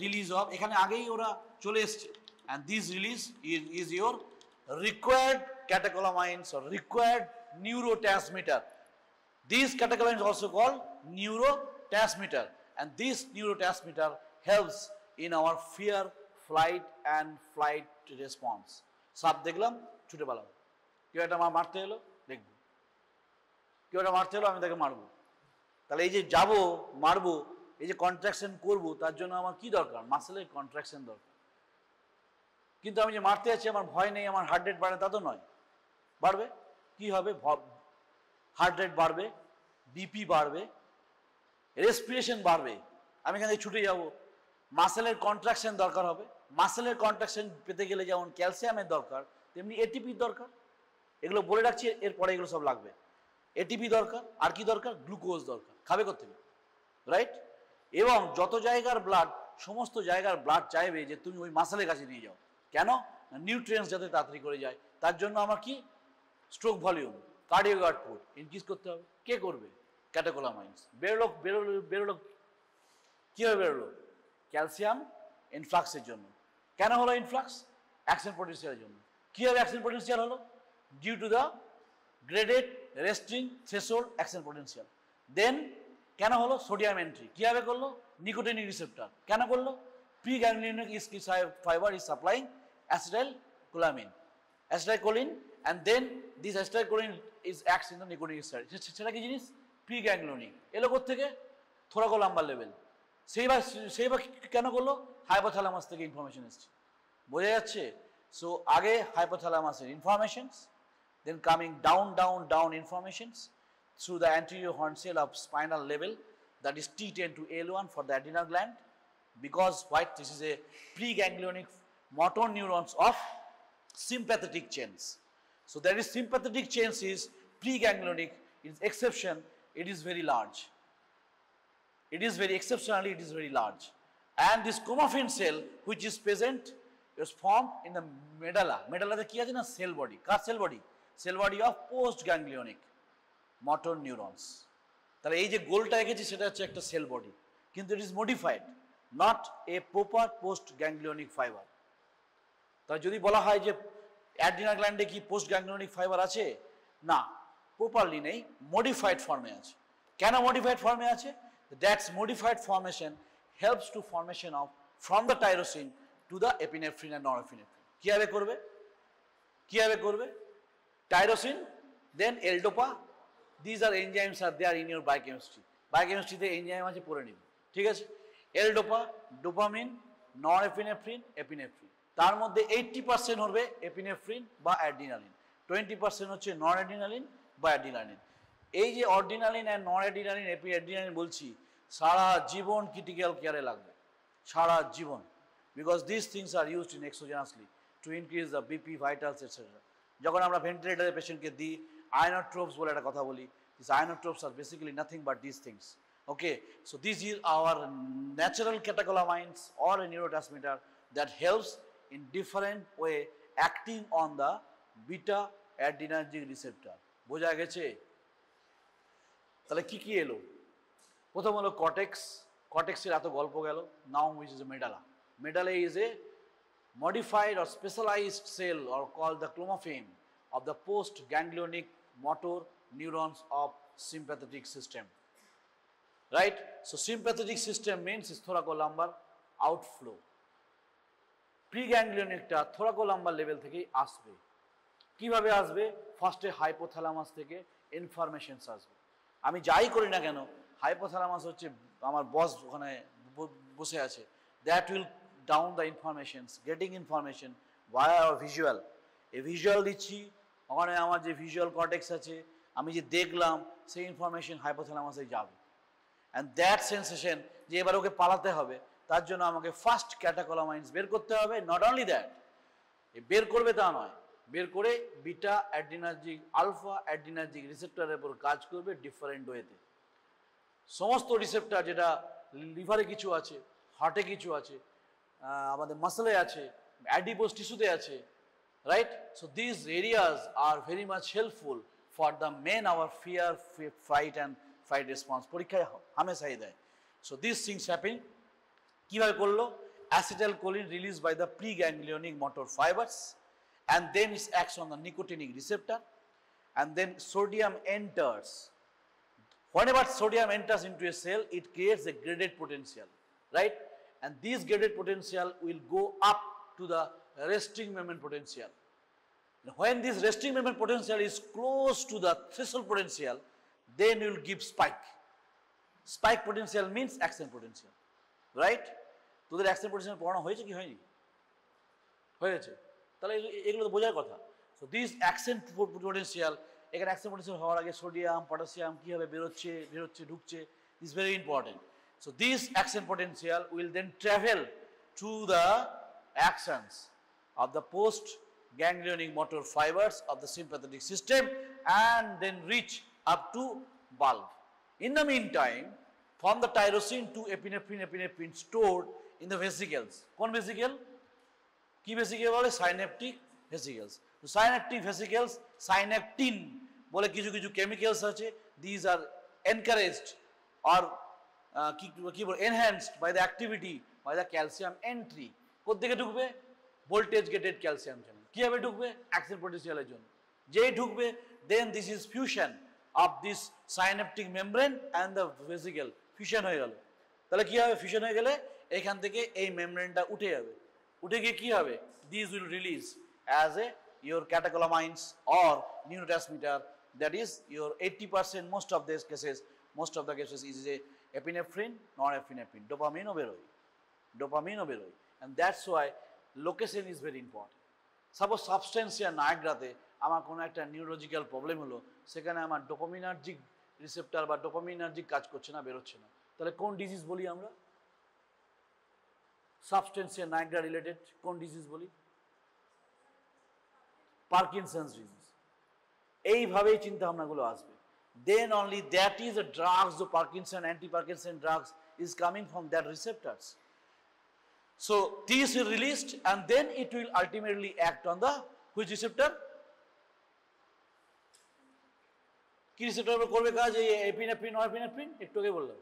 release of, এখানে আগেই ওরা চলে এসছে, and this release is your required catecholamines or required neurotransmitter. These catecholamines also called neurotransmitter, and this neurotransmitter helps in our fear, flight and flight response. সাপ দেখলাম ছুটে পালাম, কেউ একটা মারতে এলো দেখবো, কেউ একটা মারতে এলো আমি তাকে মারবো। তাহলে এই যে যাবো মারবো, এই যে কন্ট্রাকশন করবো, তার জন্য আমার কি দরকার, মাসেলের কন্ট্রাকশন দরকার। কিন্তু আমি যে মারতে যাচ্ছি আমার ভয় নেই, আমার হার্ট রেট বাড়ে তা তো নয়। বাড়বে, কি হবে, হার্ট রেট বাড়বে, বিপি বাড়বে, রেসপিরেশন বাড়বে। আমি এখান থেকে ছুটে যাবো, মাসেলের কন্ট্রাকশন দরকার হবে। মাসেলের কন্ট্রাকশন পেতে গেলে যেমন ক্যালসিয়ামের দরকার, তেমনি এটিপির দরকার। এগুলো বলে রাখছি, এরপরে এগুলো সব লাগবে। এটিপি দরকার, আর কি দরকার, গ্লুকোজ দরকার। খাবে কোথেকে, রাইট? এবং যত জায়গার ব্লাড, সমস্ত জায়গার ব্লাড চাইবে যে তুমি ওই মাসেলের কাছে নিয়ে যাও। কেন, নিউট্রিয়েন্টস যাতে তাড়াতাড়ি করে যায়। তার জন্য আমার কি, stroke volume, cardiac output increase করতে হবে। কে করবে, ক্যাটেকোলামাইন্স। বেরোলো কীভাবে বেরোলো, ক্যালসিয়াম ইনফ্লাক্সের জন্য। কেন হলো ইনফ্লাক্স, অ্যাকশন পোটেনশিয়ালের জন্য। কীভাবে অ্যাকশন পোটেনশিয়াল হলো, due to the graded resting threshold action potential. Then কেন হলো, সোডিয়াম এন্ট্রি। কীভাবে করলো, নিকোটিনিক রিসেপ্টর। কেন করলো, preganglionic fiber is supplying acetylcholine, and then this acetylcholine is acts in the nicotinic side. সেটা কি জিনিস? প্রিগ্যাংলিয়নিক। এলো কোত্থেকে? Thoracolumbar level. সেইবার কেন করলো? হাইপোথ্যালামাস থেকে ইনফরমেশন এসছে। বোঝা যাচ্ছে? সো আগে হাইপোথ্যালামাসের informations, then coming down informations through the anterior horn cell of spinal level, that is T10 to L1 for the adrenal gland, because what? This is a preganglionic motor neurons of sympathetic chains. So that is sympathetic chains is preganglionic. Its exception, it is very large. It is very exceptionally, it is very large. And this chromaffin cell, which is present, is formed in the medulla. Medulla the key is cell body. Car cell body? Cell body of postganglionic motor neurons. তাহলে এই যে গোলটা এঁকেছি সেটা হচ্ছে একটা cell body, কিন্তু it is modified, not a proper post ganglionic fibre. তাহলে যদি বলা হয় যে অ্যাড্রিনাল গ্ল্যান্ডে কি পোস্ট গ্যাংলিয়নিক ফাইবার আছে, না, প্রপারলি নেই, মডিফাইড ফর্মে আছে। কেন মডিফাইড ফর্মে আছে? That's modified formation helps to formation of from the tyrosine to the epinephrine and norepinephrine. কীভাবে করবে? কীভাবে করবে? Tyrosine, then L-dopa, these are enzymes are there in your biochemistry. Biochemistry তে এনজাইম আছে, পড়ে নিবে, ঠিক আছে? L-dopa, dopamine, norepinephrine, epinephrine. তার মধ্যে 80% হবে এপিনেফ্রিন বা অ্যাড্রিনালিন, 20% হচ্ছে নন অ্যাড্রিনালিন বা অ্যাড্রিনালিন। এই যে noradrenaline and non adrenaline, adrenaline বলছি, সারা জীবন ক্রিটিক্যাল কেয়ারে লাগবে, সারা জীবন, because this things are used in exogenously to increase the BP, vitals etcetera. যখন আমরা ভেন্টিলেটারের পেশেন্টকে দিই, ionotropes বলে একটা কথা বলি, these ionotropes are basically nothing but these things. Okay, so this is our natural catecholamines or a neurotransmitter that helps in different way acting on the beta adrenergic receptor. বোঝা গেছে? তাহলে কি কি এলো? প্রথম হলো কর্টেক্স। কর্টেক্সের এত গল্প গেল। নাও which is a medulla. Medulla is a modified or specialized cell or called the chromaffin of the post-ganglionic motor neurons of sympathetic system. Right? So sympathetic system means is thoracolumbar outflow. Preganglionic টা thoracolumbar level থেকেই আসবে। কিভাবে আসবে? ফার্স্টে hypothalamus থেকে informations আসবে। আমি যাই করি না কেন, হাইপোথ্যালামাস হচ্ছে আমার বস, ওখানে বসে আছে, that will down the informations, getting information via visual. এই ভিজুয়াল দিচ্ছি, ওখানে আমার যে ভিজুয়াল কর্টেক্স আছে, আমি যে দেখলাম, সেই ইনফরমেশন হাইপোথ্যালামাসে যাবে। অ্যান্ড দ্যাট সেন্সেশন যে এবার ওকে পালাতে হবে, তার জন্য আমাকে ফার্স্ট ক্যাটাকোলামাইন্স বের করতে হবে। নট অনলি দ্যাট, বের করবে তা নয়, বের করে বিটা অ্যাড্রিনার্জিক, আলফা অ্যাড্রিনার্জিক রিসেপ্টরের উপর কাজ করবে ডিফারেন্ট ওয়েতে। সমস্ত রিসেপ্টর, যেটা লিভারে কিছু আছে, হার্টে কিছু আছে, আমাদের মাসলে আছে, অ্যাডিপোজ টিস্যুতে আছে, right? So these areas are very much helpful for the main our fear, fight and fight response. পরীক্ষায় হামেশাই দেয়। So these things happen. কিভাবে করলো? Acetylcholine released by the preganglionic motor fibers, and then it acts on the nicotinic receptor, and then sodium enters. Whenever sodium enters into a cell, it creates a graded potential, right? And this graded potential will go up to the resting membrane potential. When this resting membrane potential is close to the threshold potential, then you will give spike. Spike potential means action potential, right? তোদের action potential পড়ানো হয়েছে কি হয়নি? হয়েছে। তাহলে এগুলো তো বোঝার কথা। So this action potential, এখানে action potential হওয়ার আগে সোডিয়াম, পটাশিয়াম কিভাবে বেরোচ্ছে, ঢুকছে, is very important. So this action potential will then travel to the actions of the post-ganglionic motor fibers of the sympathetic system and then reach up to bulb. In the meantime, from the tyrosine to epinephrine stored in the vesicles. কোন vesicle? কি vesicle বলে? Synaptic vesicles. So synaptic vesicles, synaptin বলে কিছু কিছু chemicals আছে. These are encouraged or কি বলে enhanced by the activity by the calcium entry. কোত্থেকে ঢুকবে? Voltage gated calcium channel. কিভাবে ঢুকবে? অ্যাক্সন পোটেনশিয়ালের জন্য। যেই ঢুকবে, then this is fusion of this synaptic membrane and the vesicle, fusion হয়ে গেল। তাহলে কি হবে? ফিউশন হয়ে গেলে এখান থেকে এই মেমব্রেনটা উঠে যাবে। উঠে গিয়ে কি হবে? This will release as a your catecholamines or neurotransmitter that is your 80% most of the cases is a epinephrine, norepinephrine, dopamine বেরোয়, and that's why location is very important. Suppose substancia nigrate আমার কোনো একটা neurological problem হলো, সেখানে আমার dopaminergic receptor বা dopaminergic কাজ করছে না, বেরোচ্ছে না, তাহলে কোন ডিজিজ বলি আমরা? সাবস্টেন্সিয়া নাইগ্রা রিলেটেড কোন ডিজিজ বলি? Parkinson's disease. এইভাবেই চিন্তা ভাবনাগুলো আসবে। Then only that is the drugs, the Parkinson, anti-Parkinson drugs is coming from that receptors. So these is released and then it will ultimately act on the which receptor? কি receptor করবে কাজ? এই epinephrine, norepinephrine, একটু আগে বললাম,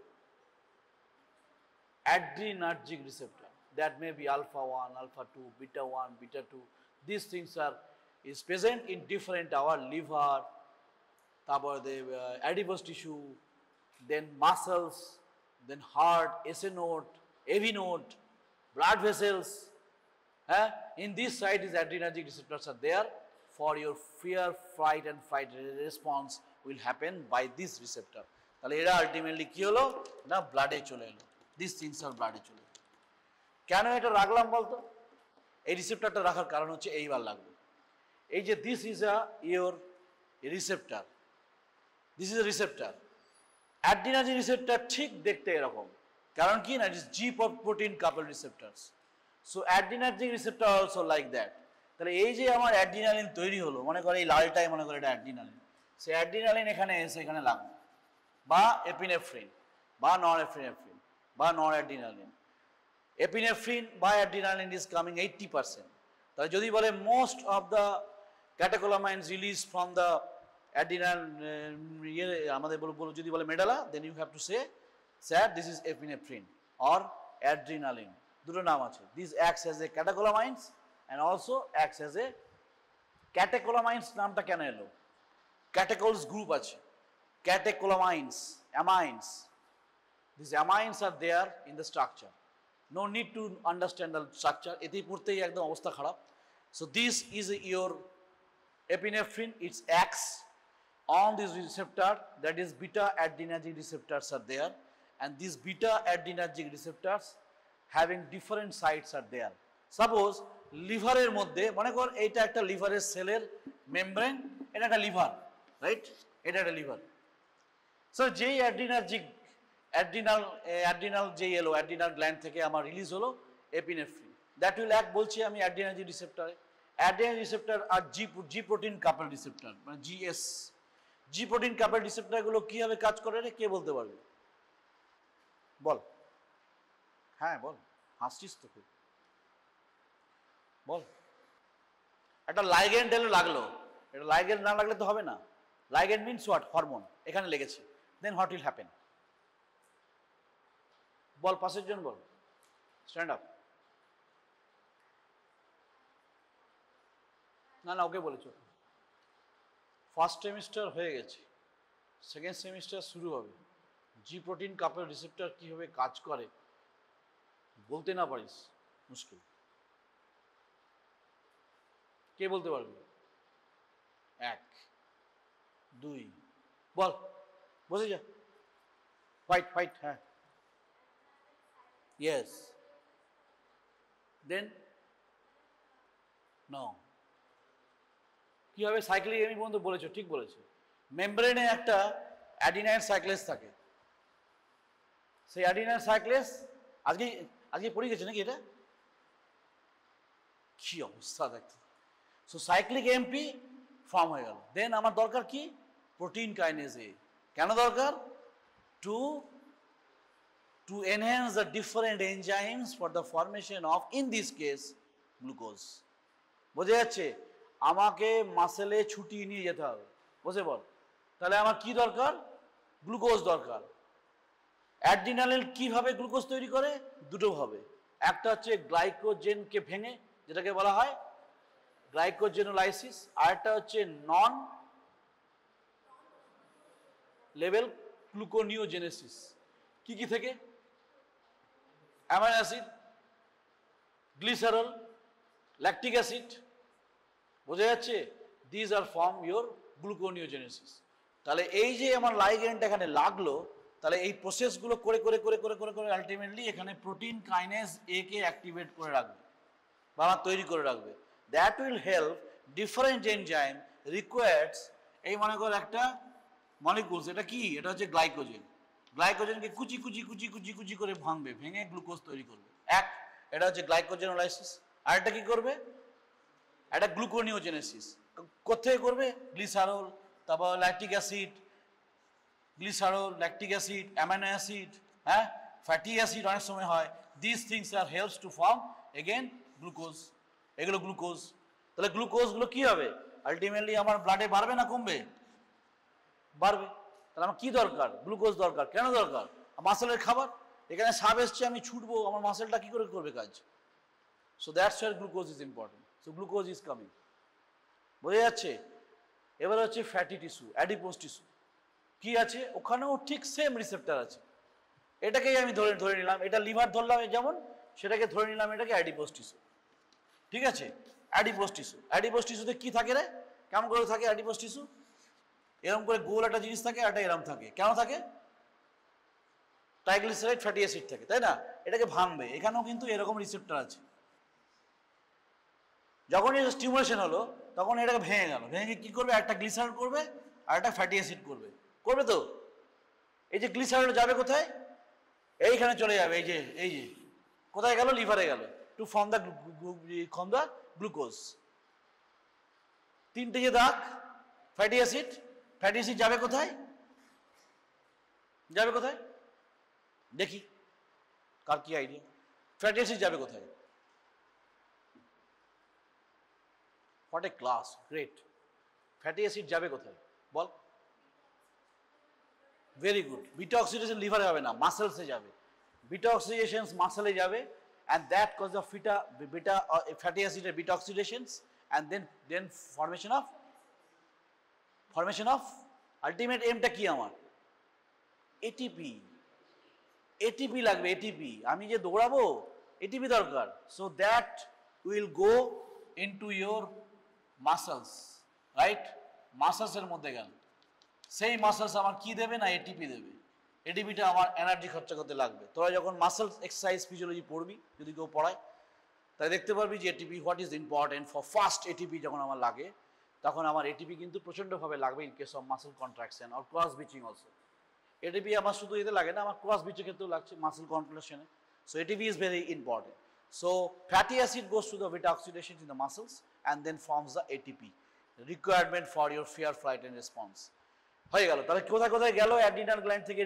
adrenergic receptor, that may be alpha 1, alpha 2, beta 1, beta 2. These things is present in different our liver, তারপর adipose tissue, then muscles, then heart, SA node, AV node, blood vessels. In this side is adrenergic receptors are there for your fear, fright and fight response will happen by this receptor. তাহলে এরা ultimately কি হলো না, ব্লাডে চলে এলো। This things আর ব্লাডে চলে এলো। কেন এটা রাখলাম বলতো? এই রিসেপ্টরটা রাখার কারণ হচ্ছে এইবার লাগবে, এই যে this is a your receptor, this is a receptor. Adrenergic receptor ঠিক দেখতে এরকম, কারণ কি না, it is G protein couple receptors. So adrenergic receptor also like that. তাহলে এই যে আমার অ্যাড্রিনালিন তৈরি হলো, মনে করে এই লালটাই মনে করে এটা অ্যাড্রিনালিন, সে অ্যাড্রিনালিন এখানে এসে এখানে লাগবে, বা এপিনেফ্রিন বা নরএপিনেফ্রিন বা নরঅ্যাড্রিনালিন। এপিনেফ্রিন বা অ্যাড্রিনালিন ইজ কামিং 80%। তাহলে যদি বলে most of the catecholamines release from the adrenal, আমাদের যদি বলে medulla, then you have to say sir this is epinephrine or adrenaline, দুটো নাম আছে। This acts as a catecholamines and also acts as a, catecholamines নামটা কেন এলো? Catechols group আছে, catecholamines, amines, these amines are there in the structure, no need to understand the structure, এতেই পড়তেই একদম অবস্থা খারাপ। So this is your epinephrine, it acts on this receptor, that is beta adrenergic receptors are there, and these beta adrenergic receptors having different sites are there. Suppose লিভারের মধ্যে মনে কর এইটা একটা লিভারের সেলের মেমব্রেন, এটা একটা লিভার, রাইট, এটা একটা লিভার। সো যেই অ্যাড্রিনাল যে এলো, অ্যাড্রিনাল গ্ল্যান্ড থেকে আমার রিলিজ হলো এপিনেফ্রিন, দ্যাট উইল অ্যাক্ট বলছি আমি অ্যাড্রিনার্জিক রিসেপ্টরে। অ্যাড্রিনার্জিক রিসেপ্টর আর জি প্রোটিন কাপল রিসেপ্টর, মানে জিএস, জি প্রোটিন কাপল রিসেপ্টরগুলো কীভাবে কাজ করে রে, কে বলতে পারবে? বল, হ্যাঁ বল, হাসছিস তো খুব, বল। একটা লাইগেন্ড এলো লাগলো, এটা লাইগেন্ড না লাগলে তো হবে না। লাইগেন্ড মিনস হোয়াট? হরমোন এখানে লেগেছে, দেন হোয়াট উইল হ্যাপেন? বল, পাশের জন বল, স্ট্যান্ড আপ। না না, ওকে বলেছ। ফার্স্ট সেমিস্টার হয়ে গেছে, সেকেন্ড সেমিস্টার শুরু হবে। জি প্রোটিন কাপল রিসেপ্টর কীভাবে কাজ করে বলতে না পারিস, মুশকিল। কে বলতে পারবে? 1 2 বল, বসে যা, ফাইট, হ্যাঁ, yes, then no, কিভাবে সাইক্লিক এমি পর্যন্ত বলেছো, ঠিক বলেছো। মেমব্রেনে একটা অ্যাডিনাইন সাইক্লেস থাকে, সেই অ্যাডিনাইন সাইক্লেস আজকে পড়ে গেছে নাকি? এটা কি অবস্থা দেখতে। সো সাইক্লিক এমপি ফর্ম হয়ে গেল, দেন আমার দরকার কি? প্রোটিন কাইনেজ এ। কেন দরকার? to enhance the different enzymes for the formation of, in this case, glucose. বোঝা যাচ্ছে? আমাকে মাসেলে ছুটি নিয়ে যেতে হবে, বুঝে বল। তাহলে আমার কি দরকার? গ্লুকোজ দরকার। অ্যাড্রিনালিন কিভাবে গ্লুকোজ তৈরি করে? দুটো ভাবে। একটা হচ্ছে গ্লাইকোজেনকে ভেঙে, যেটাকে বলা হয় গ্লাইকোজেনোলাইসিস, আর একটা হচ্ছে নন লেভেল গ্লুকোনিওজেনেসিস। কি থেকে? Amino acid, glycerol, lactic acid, বোঝা যাচ্ছে? These are form your gluconeogenesis. তাহলে এই যে আমার লাইগ্যান্ড এখানে লাগলো, তাহলে এই প্রসেসগুলো করে করে করে করে করে করে আলটিমেটলি এখানে প্রোটিন কাইনেজ এ কে অ্যাক্টিভেট করে রাখবে বা আমার তৈরি করে রাখবে। That will help different enzyme requires, এই মনে করো একটা মলিকুলস, এটা কি, এটা হচ্ছে গ্লাইকোজেন। গ্লাইকোজেনকে কুচি কুচি কুচি কুচি কুচি করে ভাঙবে, ভেঙে গ্লুকোজ তৈরি করবে। এটা হচ্ছে গ্লাইকোজেনোলাইসিস। আর এটা কি করবে, একটা গ্লুকোনিওজেনেসিস। কোথায় করবে, গ্লিসারল, তারপর lactic acid, glycerol, lactic acid, amino acid, হ্যাঁ, ফ্যাটি অ্যাসিড অনেক সময় হয়। This things are helps to form again glucose. এগুলো গ্লুকোজ। তাহলে গ্লুকোজগুলো কি হবে, আলটিমেটলি আমার ব্লাডে বাড়বে না কমবে, বাড়বে। তাহলে আমার কি দরকার, গ্লুকোজ দরকার। কেন দরকার, মাসেলের খাবার। এখানে সাপ এসছে, আমি ছুটবো, আমার মাসেলটা কি করে করবে কাজ। So that's where glucose is important. So glucose is coming, বোঝা যাচ্ছে। এবার হচ্ছে ফ্যাটি টিস্যু, অ্যাডিপোজ টিস্যু। কি আছে ওখানেও ঠিক সেম রিসেপ্টার আছে। এটাকেই আমি ধরে নিলাম, এটা লিভার ধরলাম যেমন, সেটাকে ধরে নিলাম এটাকে অ্যাডিপোজ টিস্যু। ঠিক আছে, অ্যাডিপোজ টিস্যু। অ্যাডিপোজ টিস্যুতে কি থাকে রে, কেমন করে থাকে অ্যাডিপোজ টিস্যু, এরকম করে গোল একটা জিনিস থাকে, একটা এরকম থাকে। কেন থাকে, ট্রাইগ্লিসারাইড ফ্যাটি অ্যাসিড থাকে, তাই না। এটাকে ভাঙবে, এখানেও কিন্তু এরকম রিসেপ্টর আছে। যখন এটা স্টিমুলেশন হলো তখন এটাকে ভেঙে গেল, ভেঙে কি করবে, একটা গ্লিসারল করবে আর একটা ফ্যাটি অ্যাসিড করবে, করবে তো। এই যে গ্লিসারল যাবে কোথায়, এইখানে চলে যাবে, এই যে কোথায় গেল, লিভারে গেল, টু ফর্ম দ্য গ্লুকোজ। তিনটে যে দাগ, ফ্যাটি অ্যাসিড, ফ্যাটি অ্যাসিড যাবে কোথায়, যাবে কোথায় দেখি, কার কি আইডিয়া, ফ্যাটি অ্যাসিড যাবে কোথায়। What a class, great. Fatty acid যাবে কোথায় বল, ভেরি গুড। বিটা অক্সিডেশন লিভারে হবে না, মাসেলসে যাবে। বিটা অক্সিডেশন মাসেলে যাবে, and that cause of beta fatty acid beta oxidations, and then formation of ultimate aim টা কি আমার, এটিপি। এটিপি লাগবে, এটিপি। আমি যে দৌড়াবো, এটিপি দরকার। So that will go into your muscles, right. মাসেলসের মধ্যে গেল, সেই মাসেলস আমার কি দেবে না, এটিপি দেবে। এটিপিটা আমার এনার্জি খরচা করতে লাগবে। তোরা যখন মাসেলস এক্সারসাইজ ফিজিওলজি পড়বি, যদি কেউ পড়ায়, তাই দেখতে পারবি যে ATP what is important for fast ATP. যখন আমার লাগে তখন আমার এটিপি কিন্তু প্রচণ্ডভাবে লাগবে in case of muscle contraction আর ক্রস বিচিং অলসো। এটিপি আমার শুধু এতে লাগে না, আমার ক্রস বিচের ক্ষেত্রেও লাগছে মাসেল কন্ট্রাকশনে। So ATP is very important. So fatty acid goes to the beta oxidation in the muscles and then forms the ATP requirement for your fear, flight and response. হয়ে গেল। তাহলে কোথায় কোথায় গেল, অ্যাড্রিনাল গ্ল্যান্ড থেকে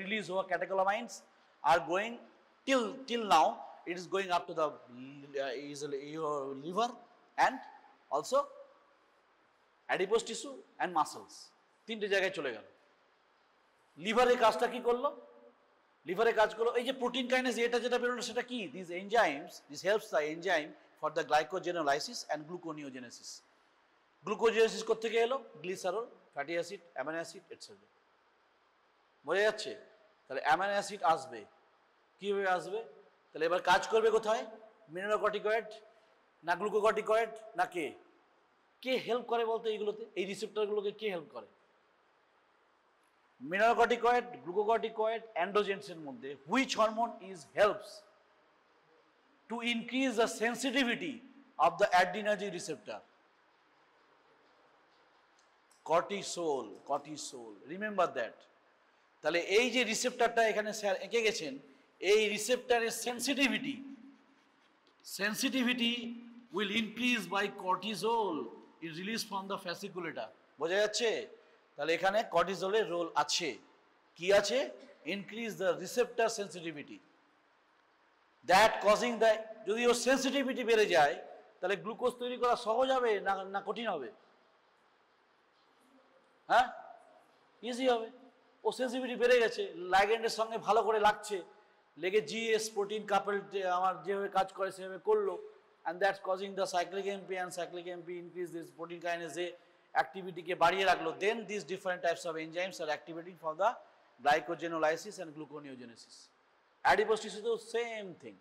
release হওয়া catecholamines are going till now it is going up to the your liver and also adipose tissue and muscles, তিনটে জায়গায় চলে গেল। লিভারের কাজটা কি করলো, লিভারে কাজ করলো এই যে প্রোটিন কাইনেজ, এটা যেটা বেরোলো সেটা কি, this enzymes, this helps the enzyme for the glycogenolysis and gluconeogenesis. Glucogenesis কোত্থেকে এলো, glycerol, fatty acid, amino acid etcetera. বোঝা যাচ্ছে। তাহলে অ্যামাইনো অ্যাসিড আসবে, কীভাবে আসবে, তাহলে এবার কাজ করবে কোথায়, মিনারোকর্টিকয়েড না গ্লুকোকর্টিকয়েড না কে, কে হেল্প করে বলতো এইগুলোতে, এই রিসেপ্টরগুলোকে কে হেল্প করে, মিনারোকর্টিকয়েড, গ্লুকোকর্টিকয়েড, অ্যান্ড্রোজেন্সের মধ্যে which hormone is helps to increase the sensitivity of the adrenergic receptor, cortisol, cortisol, remember that. তাহলে এই যে রিসেপ্টরটা এখানে স্যার এঁকে গেছেন, এই রিসেপ্টরের sensitivity will increase by cortisol is release from the fasciculata. বোঝা যাচ্ছে। তাহলে এখানে কর্টিসোলের রোল আছে, কি আছে, increase the receptor sensitivity, that causing the, যদি ওর সেন্সিটিভিটি বেড়ে যায় তাহলে গ্লুকোজ তৈরি করা সহজ হবে না কঠিন হবে, হ্যাঁ, ইজি হবে। ও সেন্সিটিভিটি বেড়ে গেছে, লাইগ্যান্ডের সঙ্গে ভালো করে লাগছে, লেগে জিএস প্রোটিন কাপল আমার যেভাবে কাজ করে সেভাবে করলো, and that's causing the cyclic AMP, and cyclic AMP increase this protein কাইনেজে অ্যাক্টিভিটিকে বাড়িয়ে রাখলো। Then this different types of enzymes are activating for the glycogenolysis and gluconeogenesis. Adipose টিস্যুতে same thing,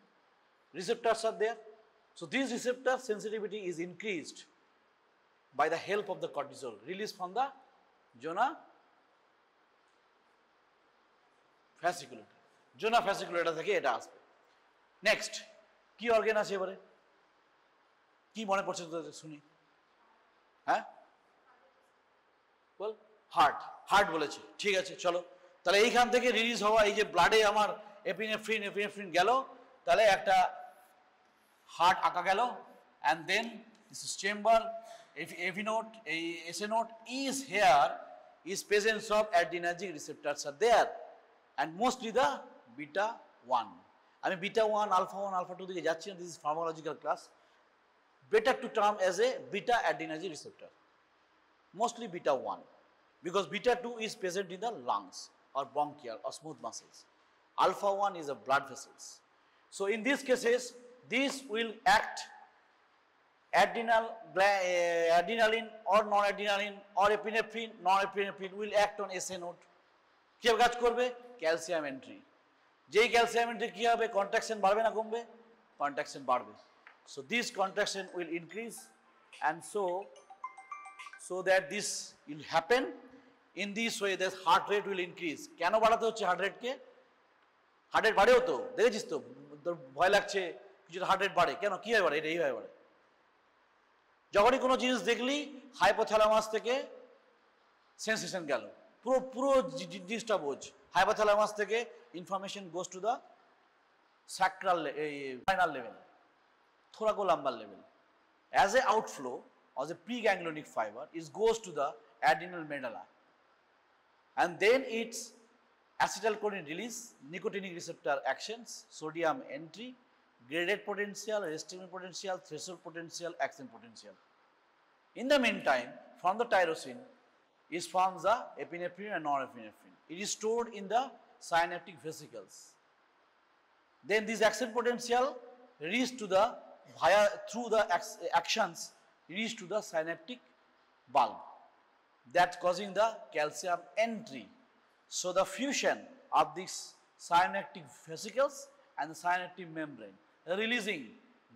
receptors are there. So these receptor sensitivity is increased by the help of the cortisol released from the zona fasciculator. Zona fasciculator থেকে এটা আসবে। Next কি organ আছে এবারে, কি মনে পড়ছে তো শুনি? হ্যাঁ বল, হার্ট। হার্ট বলেছে, ঠিক আছে চলো। তাহলে এইখান থেকে রিলিজ হওয়া এই যে ব্লাডে আমার এপিনেফ্রিন গেল, তাহলে একটা হার্ট আঁকা গেল। And then this is chamber, AV node, এই SA node is here, is presence of adrenergic receptors are there and mostly the beta 1। আমি বিটা 1, আলফা 1, আলফা 2 দিকে যাচ্ছি না, this is pharmacological class. Better to term as a beta adrenergic receptor, mostly beta 1, because beta 2 is present in the lungs or bronchial or smooth muscles. Alpha 1 is a blood vessels. So in these cases, this will act adrenaline or non-adrenaline or epinephrine, non-epinephrine will act on SA node. কিভাবে কাজ করবে? Calcium entry. যেই calcium entry কি হবে? Contraction বাড়বে না কমবে? Contraction বাড়বে। So this contraction will increase, and so that this will happen in this way, the heart rate will increase. কেন বাড়াতে হচ্ছে হার্ট রেটকে? হার্ট রেট বাড়েও তো, দেখেছিস তো, তোর ভয় লাগছে কিছু, হার্ট রেট বাড়ে কেন? কি হয় বাড়ে? এটা এইভাবে বাড়ে। যখনই কোনো জিনিস দেখলি হাইপোথ্যালামাস থেকে সেন্সেশন গেল, পুরো জিনিসটা বোঝ। হাইপোথ্যালামাস থেকে information goes to the sacral spinal level, thoracolumbar level. As a outflow of the preganglionic fiber, it goes to the adrenal medulla, and then its acetylcholine release, nicotinic receptor actions, sodium entry, graded potential, restricted potential, threshold potential, action potential. In the meantime, from the tyrosine is forms the epinephrine and norepinephrine. It is stored in the synaptic vesicles. Then this action potential reach to the through the actions reach to the synaptic bulb, that's causing the calcium entry. So the fusion of these synaptic vesicles and the synaptic membrane, releasing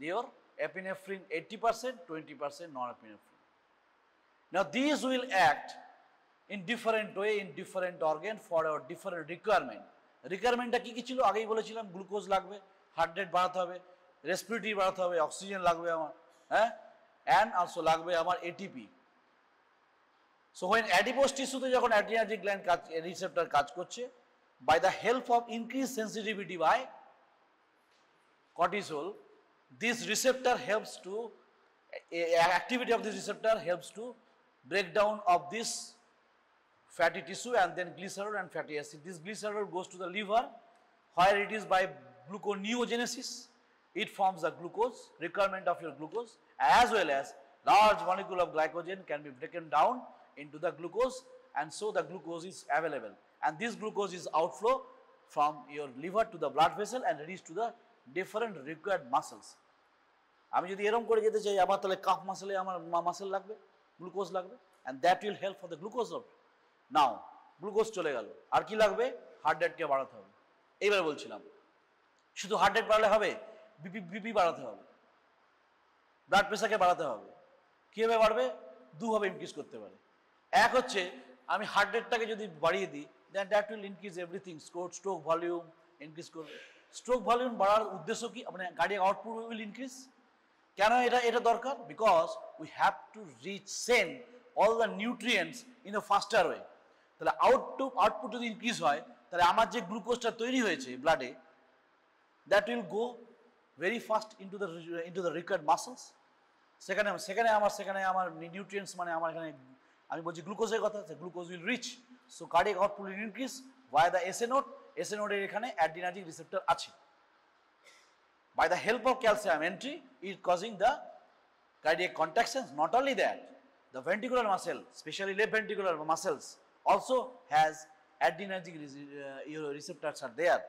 their epinephrine 80%, 20% norepinephrine. Now these will act in different way in different organ for our different requirement. রিকোয়ারমেন্টটা কি ছিল? আগেই বলেছিলাম, glucose লাগবে, heart rate বাড়াতে হবে, respiratory বাড়াতে হবে, oxygen লাগবে আমার, হ্যাঁ, অ্যান্ড অলসো লাগবে আমার এটিপি। সো হোয়েন অ্যাডিপোজ টিস্যুতে যখন অ্যাড্রিনার্জিক গ্ল্যান্ড কাজ, রিসেপ্টর কাজ করছে, by the help of increase sensitivity by cortisol, this receptor helps to, activity of this receptor helps to break down of this fatty tissue and then glycerol and fatty acid. This glycerol goes to the liver where it is by gluconeogenesis. It forms the glucose, requirement of your glucose, as well as large molecule of glycogen can be broken down into the glucose, and so the glucose is available. And this glucose is outflow from your liver to the blood vessel and reach to the different required muscles. আমি যদি এরকম করে যেতে চাই, আমার তাহলে calf মাসেলে আমার muscle লাগবে, গ্লুকোজ লাগবে, and that will help for the glucose of. Now glucose চলে গেল, আর কি লাগবে? হার্ট রেটকে বাড়াতে হবে। এইবার বলছিলাম শুধু হার্ট রেট বাড়ালে হবে? বিপি বাড়াতে হবে, ব্লাড প্রেশারকে বাড়াতে হবে। কীভাবে বাড়বে? দুভাবে ইনক্রিজ করতে পারে। এক হচ্ছে আমি হার্ট রেটটাকে যদি বাড়িয়ে দিই, then that will increase everything, stroke volume increase করবে। স্ট্রোক ভলিউম বাড়ার উদ্দেশ্য কি? মানে কার্ডিয়াক আউটপুট উইল ইনক্রিজ। কেন এটা দরকার? Because we have to send all the nutrients in a faster way. তাহলে আউটপুট যদি ইনক্রিজ হয়, তাহলে আমার যে গ্লুকোজটা তৈরি হয়েছে ব্লাডে, that will go very fast into the required muscles. সেখানে আমার নিউট্রিয়েন্টস, মানে আমার এখানে আমি বলছি গ্লুকোজের কথা, glucose will reach, so cardiac output will increase via the SA node. SA নোডের এখানে অ্যাড্রিনার্জিক রিসেপ্টর আছে। By the help of calcium entry, it is causing the cardiac contractions. Not only that, the ventricular muscle, especially left ventricular muscles, also has adrenergic receptors are there.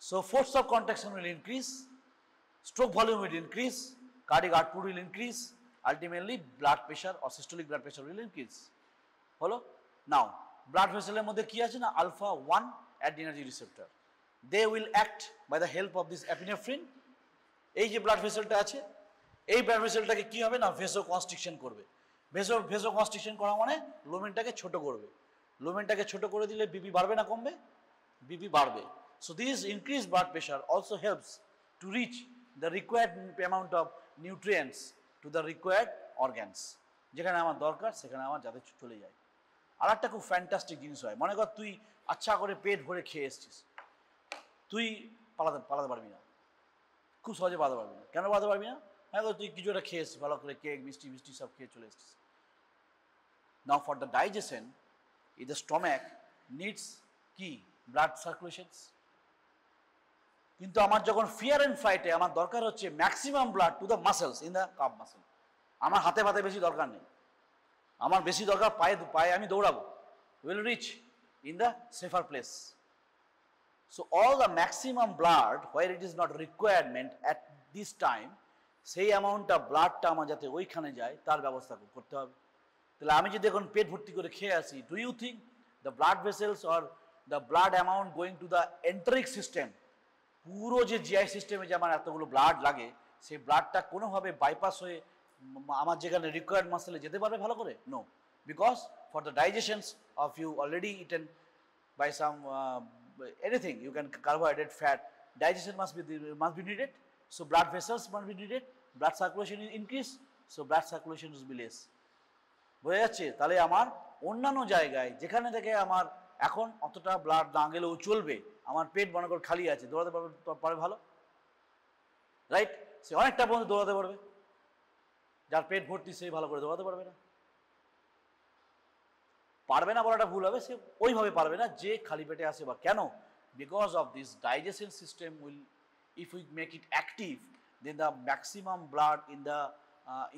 So force of contraction will increase, stroke volume will increase, cardiac output will increase, ultimately blood pressure or systolic blood pressure will increase. Hello? Now, blood vessel এর মধ্যে কি আছে না? alpha 1 adrenergic receptor. They will act by the help of this epinephrine. এই যে blood ভেসেলটা আছে, এই blood ভেসেলটাকে কি হবে না? ভেসো কনস্ট্রিকশন করবে। ভেসোকনস্ট্রিকশন করা মানে লুমেনটাকে ছোট করবে। লুমেনটাকে ছোট করে দিলে বিপি বাড়বে না কমবে? বিপি বাড়বে। So this increase blood pressure also helps to reach the required amount of nutrients to the required organs, যেখানে আমার দরকার সেখানে আমার যাতে চলে যায়। আর একটা খুব ফ্যান্টাস্টিক জিনিস হয়, মনে কর তুই আচ্ছা করে পেট ভরে খেয়ে এসছিস, তুই পালাতে পারবি না, খুব সহজে পালাতে পারবি না। কেন পালাতে পারবি না? হ্যাঁ, তুই কিছু একটা খেয়ে এসছিস, ভালো করে কেক মিষ্টি মিষ্টি সব খেয়ে চলে এসছিস। নাও for the digestion in the stomach needs কি ব্লাড সার্কুলেশনস। কিন্তু আমার যখন ফিয়ার অ্যান্ড ফ্লাইটে আমার দরকার হচ্ছে maximum blood to the muscles in the calf muscle. আমার হাতে পাতে বেশি দরকার নেই, আমার বেশি দরকার পায়ে আমি দৌড়াবো, will reach in the safer place. So all the maximum blood where it is not requirement at this time, সেই অ্যামাউন্টটা ব্লাডটা আমার যাতে ওইখানে যায় তার ব্যবস্থা করতে হবে। তাহলে আমি যদি এখন পেট ভর্তি করে খেয়ে আসি, do you think the blood vessels or the blood amount going to the enteric system, পুরো যে জিআই সিস্টেমে যে আমার এতগুলো ব্লাড লাগে, সেই ব্লাডটা কোনোভাবে বাইপাস হয়ে আমার যেখানে রিকোয়ার্ড মাসেলে যেতে পারবে ভালো করে? No, because for the digestions of you already eaten by some anything, you can carbohydrate, fat, digestion must be needed, so blood vessels must be needed, blood circulation is increase, so blood circulation will be less. বোঝা যাচ্ছে? তাহলে আমার অন্যান্য জায়গায় যেখানে থেকে আমার এখন অতটা ব্লাড না গেলেও চলবে, আমার পেট মনে করে খালি আছে, দৌড়াতে পারবে ভালো, রাইট? সে অনেকটা পর্যন্ত দৌড়াতে পারবে, যার পেট ভর্তি সেই ভালো করে দৌড়াতে পারবে না। পারবে না বলাটা ভুল হবে, সে ওইভাবে পারবে না যে খালি পেটে আসে। বা কেন? Because of this digestion system will, if we make it active, then the maximum blood in the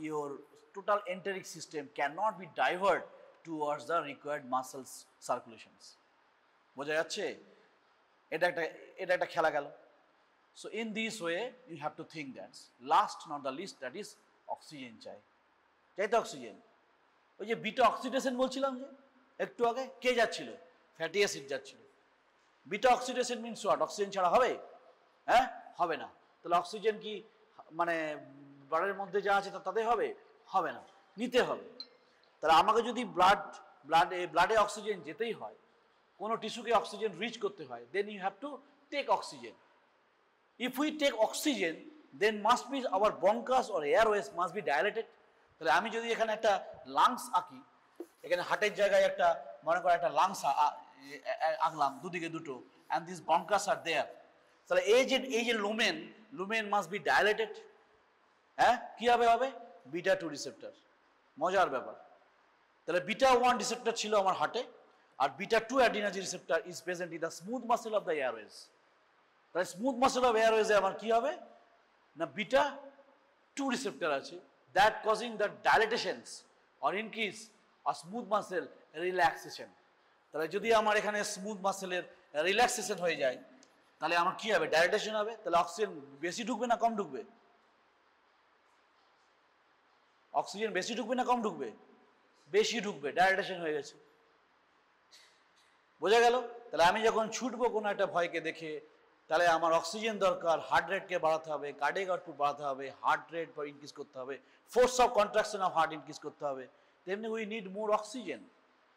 your total enteric system cannot be divert towards the required muscles circulations. বোঝা যাচ্ছে? এটা একটা খেলা গেল। So in this way you have to think that last not the least, that is oxygen চাই তো oxygen. ওই যে বিটা অক্সিডেশন বলছিলাম যে একটু আগে, কে যাচ্ছিল? ফ্যাটি অ্যাসিড যাচ্ছিল। Beta oxidation means what? Oxygen ছাড়া হবে? হ্যাঁ, হবে না। তাহলে অক্সিজেন কি মানে ব্লাডের মধ্যে যা আছে তাতে হবে? হবে না, নিতে হবে। তাহলে আমাকে যদি ব্লাডে অক্সিজেন যেতেই হয়, কোনো টিস্যুকে অক্সিজেন রিচ করতে হয়, then you have to take oxygen. If we take oxygen, then must be our bronchus or airways must be dilated. তাহলে আমি যদি এখানে একটা লাংস আঁকি, এখানে হার্টের জায়গায় একটা মনে করো একটা লাংস আঁকলাম, দুদিকে দুটো, অ্যান্ড দিস ব্রঙ্কাস আর দেয়ার, তাহলে এই যে লুমেন মাস্ট বি ডাইলেটেড। হ্যাঁ, কি হবে? Beta 2 receptor. মজার ব্যাপার। তাহলে বিটা 1 রিসেপ্টর ছিল আমার হার্টে, আর beta 2 adrenergic receptor is present in the smooth muscle of the airways. তাহলে স্মুথ মাসেল অফ এয়ারওয়েজে আমার কি হবে না, বিটা 2 রিসেপ্টর আছে, that causing the dilatations or increase or smooth muscle relaxation. তাহলে যদি আমার এখানে স্মুথ মাসেলের রিল্যাক্সেশন হয়ে যায়, তাহলে আমার কি হবে? ডাইলেটেশন হবে। তাহলে অক্সিজেন বেশি ঢুকবে না কম ঢুকবে? অক্সিজেন বেশি ঢুকবে না কম ঢুকবে? বেশি ঢুকবে, ডাইলেটেশন হয়ে গেছে। বোঝা গেল? তাহলে আমি যখন ছুটবো কোনো একটা ভয়কে দেখে, তাহলে আমার অক্সিজেন দরকার, হার্ট রেটকে বাড়াতে হবে, কার্ডিয়াক আউটপুট বাড়াতে হবে, হার্ট রেট ইনক্রিজ করতে হবে, force of contraction of heart increase করতে হবে, তেমনি we need more oxygen.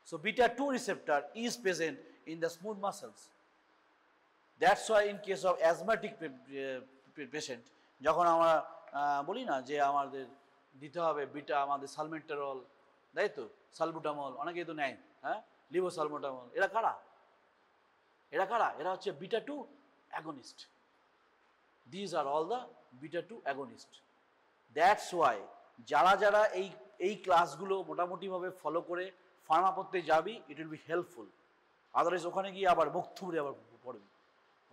So beta 2 receptor is present in the smooth muscles. That's why in case of asthmatic patient, যখন আমরা বলি না যে আমাদের দিতে হবে বিটা, আমাদের সালমেন্টেরল, তাই তো, সালবুটামল, অনেকেই তো নেয়, হ্যাঁ, লিভোসালবুটামল। এরা কারা? এরা হচ্ছে beta 2 against. These are all the beta 2 against. That's why যারা এই ক্লাসগুলো মোটামুটিভাবে ফলো করে ফার্মা পড়তে যাবি, it will be helpful. Otherwise ওখানে গিয়ে আবার মুখ থুবড়ে আবার পড়বি।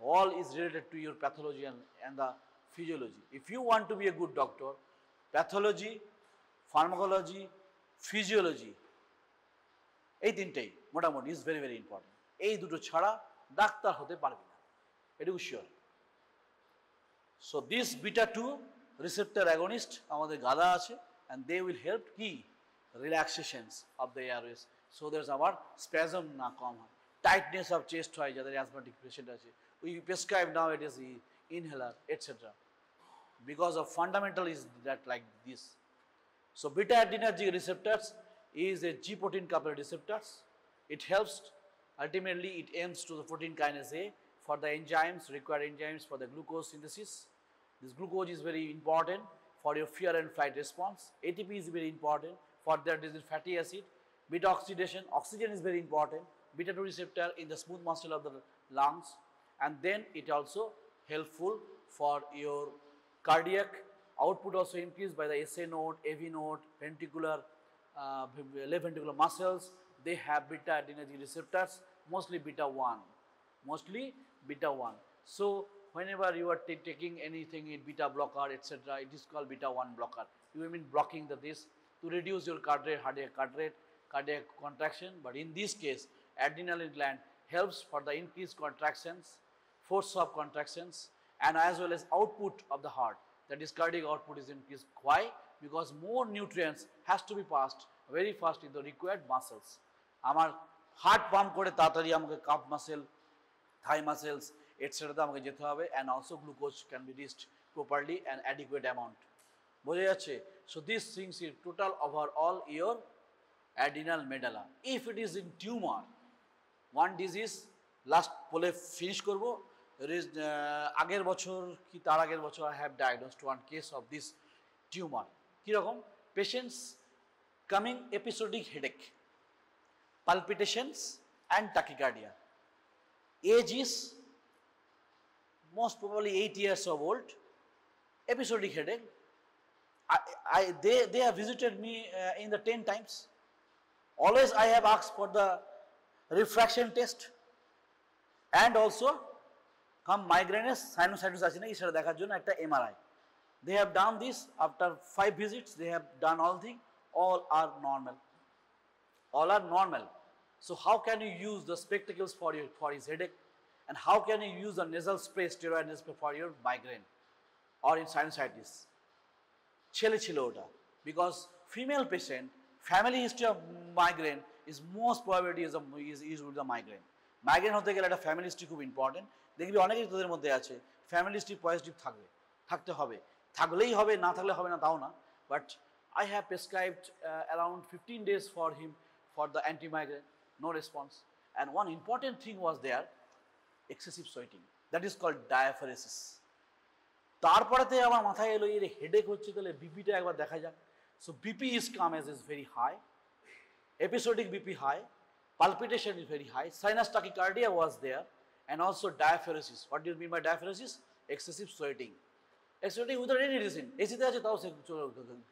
All is related to your pathology and the physiology. If you want to be a good doctor, pathology, pharmacology, physiology, এই তিনটেই মোটামুটি ইজ ভেরি ভেরি ইম্পর্টেন্ট। এই দুটো ছাড়া ডাক্তার হতে পারবি না, এটুকু sure. So this beta 2 receptor agonist আমাদের গাদা আছে, অ্যান্ড দে উইল হেল্প কি relaxations of the airways, so that's আবার স্প্যাজম না কম হয়, টাইটনেস অফ চেস্ট হয় যাদের অ্যাজমাটিক পেশেন্ট আছে। We prescribe nowadays inhaler, etc. Because of fundamental is that like this. So beta adrenergic receptors is a G protein coupled receptors. It helps, ultimately it aims to the protein kinase A for the enzymes, required enzymes for the glucose synthesis. This glucose is very important for your fear and flight response. ATP is very important for that is fatty acid. Beta oxidation, oxygen is very important. Beta 2 receptor in the smooth muscle of the lungs, and then it also helpful for your cardiac output, also increased by the SA node, AV node, ventricular, left ventricular muscles. They have beta adrenergic receptors, mostly beta 1, mostly beta 1. So whenever you are taking anything in beta blocker, etc., it is called beta 1 blocker. You have been blocking this to reduce your cardiac contraction. But in this case, adrenal gland helps for the increased contractions, force of contractions, and as well as output of the heart. That is, cardiac output is increased. Why? Because more nutrients has to be passed very fast in the required muscles. Amar heart pump kore tatari amake calf muscle, thigh muscles, etc. amake jete hobe, and also glucose can be reached properly and adequate amount. Bojha jacche? So these things is total overall your adrenal medulla. If it is in tumor, one disease last pole finish korbo. There is আগের বছর কি তার আগের বছর I have diagnosed one case of this tumor. কি রকম? Patients coming episodic headache, palpitations and tachycardia. Age is most probably 8 years of old. Episodic headache. They have visited me in the 10 times. Always I have asked for the refraction test and also migraines, sinusitis আছে নাকি সেটা দেখার জন্য একটা MRI. They have done this after 5 visits. They have done all things. All are normal. All are normal. So how can you use the spectacles for his headache, and how can you use the nasal spray, steroid nasal spray for your migraine or in sinusitis? Chele chilo ota. Because female patient, family history of migraine is most probability is with the migraine. Migraine হতে গেলে একটা family history খুব important. দেখবি অনেকেই তোদের মধ্যে আছে family history positive থাকতে হবে, থাকলেই হবে, না থাকলে হবে না তাও না, but I have prescribed around 15 days for him for the anti-migraine, no response. And one important thing was there, excessive sweating, that is called diaphoresis. তারপরেতে আমার মাথায় এলো এর হেডেক হচ্ছে, তাহলে বিপিটা একবার দেখা যাক. So BP is come as is very high, episodic BP high, palpitation is very high, sinus tachycardia was there, and also diaphoresis. What do you mean by diaphoresis? Excessive sweating. Sweating without any reason. এসিতে আছে তাও সে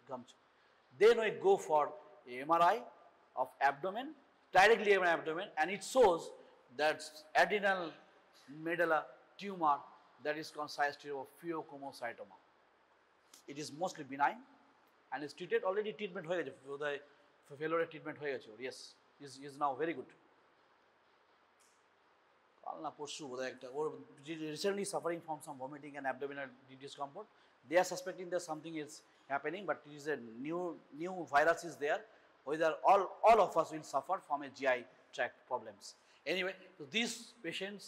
ঘামছে. Then we go for MRI of abdomen, directly abdomen, and it shows that adrenal medulla tumor that is consisted of pheochromocytoma. It is mostly benign and is treated already. Treatment হয়ে গেছে, failure treatment হয়ে গেছে. Yes, is now very good. কাল না পরশু বোধহয় একটা ওর recently suffering from some vomiting and abdominal discomfort. They are suspecting that something is happening, but it is a new virus is there. Whether all of us will suffer from a GI tract problems. Anyway, so these patients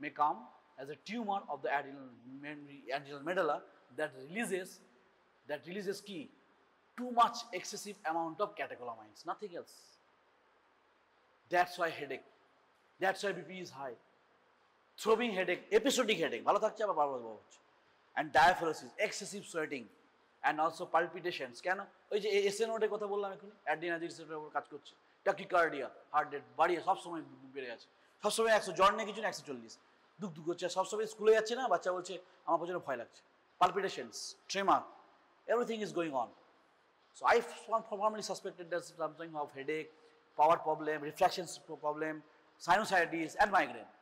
may come as a tumor of the adrenal medulla that releases key too much excessive amount of catecholamines, nothing else. That's why headache. That's why BP is high. Throbbing headache, episodic headache, ভালো থাকছে আবার বারবার হচ্ছে, and diaphoresis, excessive sweating, and also palpitations. কেন? ওই যে SA নোডের কথা বললাম এখন, অ্যাড্রিনার্জিক রিসেপ্টরের উপর কাজ করছে, ট্যাকিকার্ডিয়া, হার্ট রেট বাড়িয়ে সবসময় বেড়ে আছে, সবসময় 100, জ্বর নেই কিছু না 140, দুঃখ করছে, সবসময় স্কুলে যাচ্ছে না, বাচ্চা বলছে আমার প্রচন্ড ভয় লাগছে, palpitations, tremor, everything is going on. So I formally suspected that something of headache, power problem, refraction problem, sinusitis, and migraine.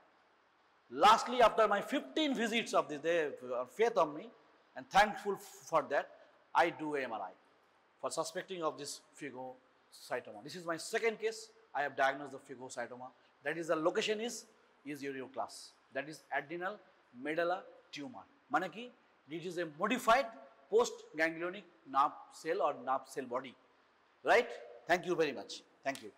Lastly, after my 15 visits of this, they are faith on me and thankful for that, I do MRI for suspecting of this phagocytoma. This is my second case. I have diagnosed the phagocytoma. That is, the location is ureoclass. That is adrenal medulla tumor. Mane ki, it is a modified post-ganglionic nerve cell or nerve cell body. Right? Thank you very much. Thank you.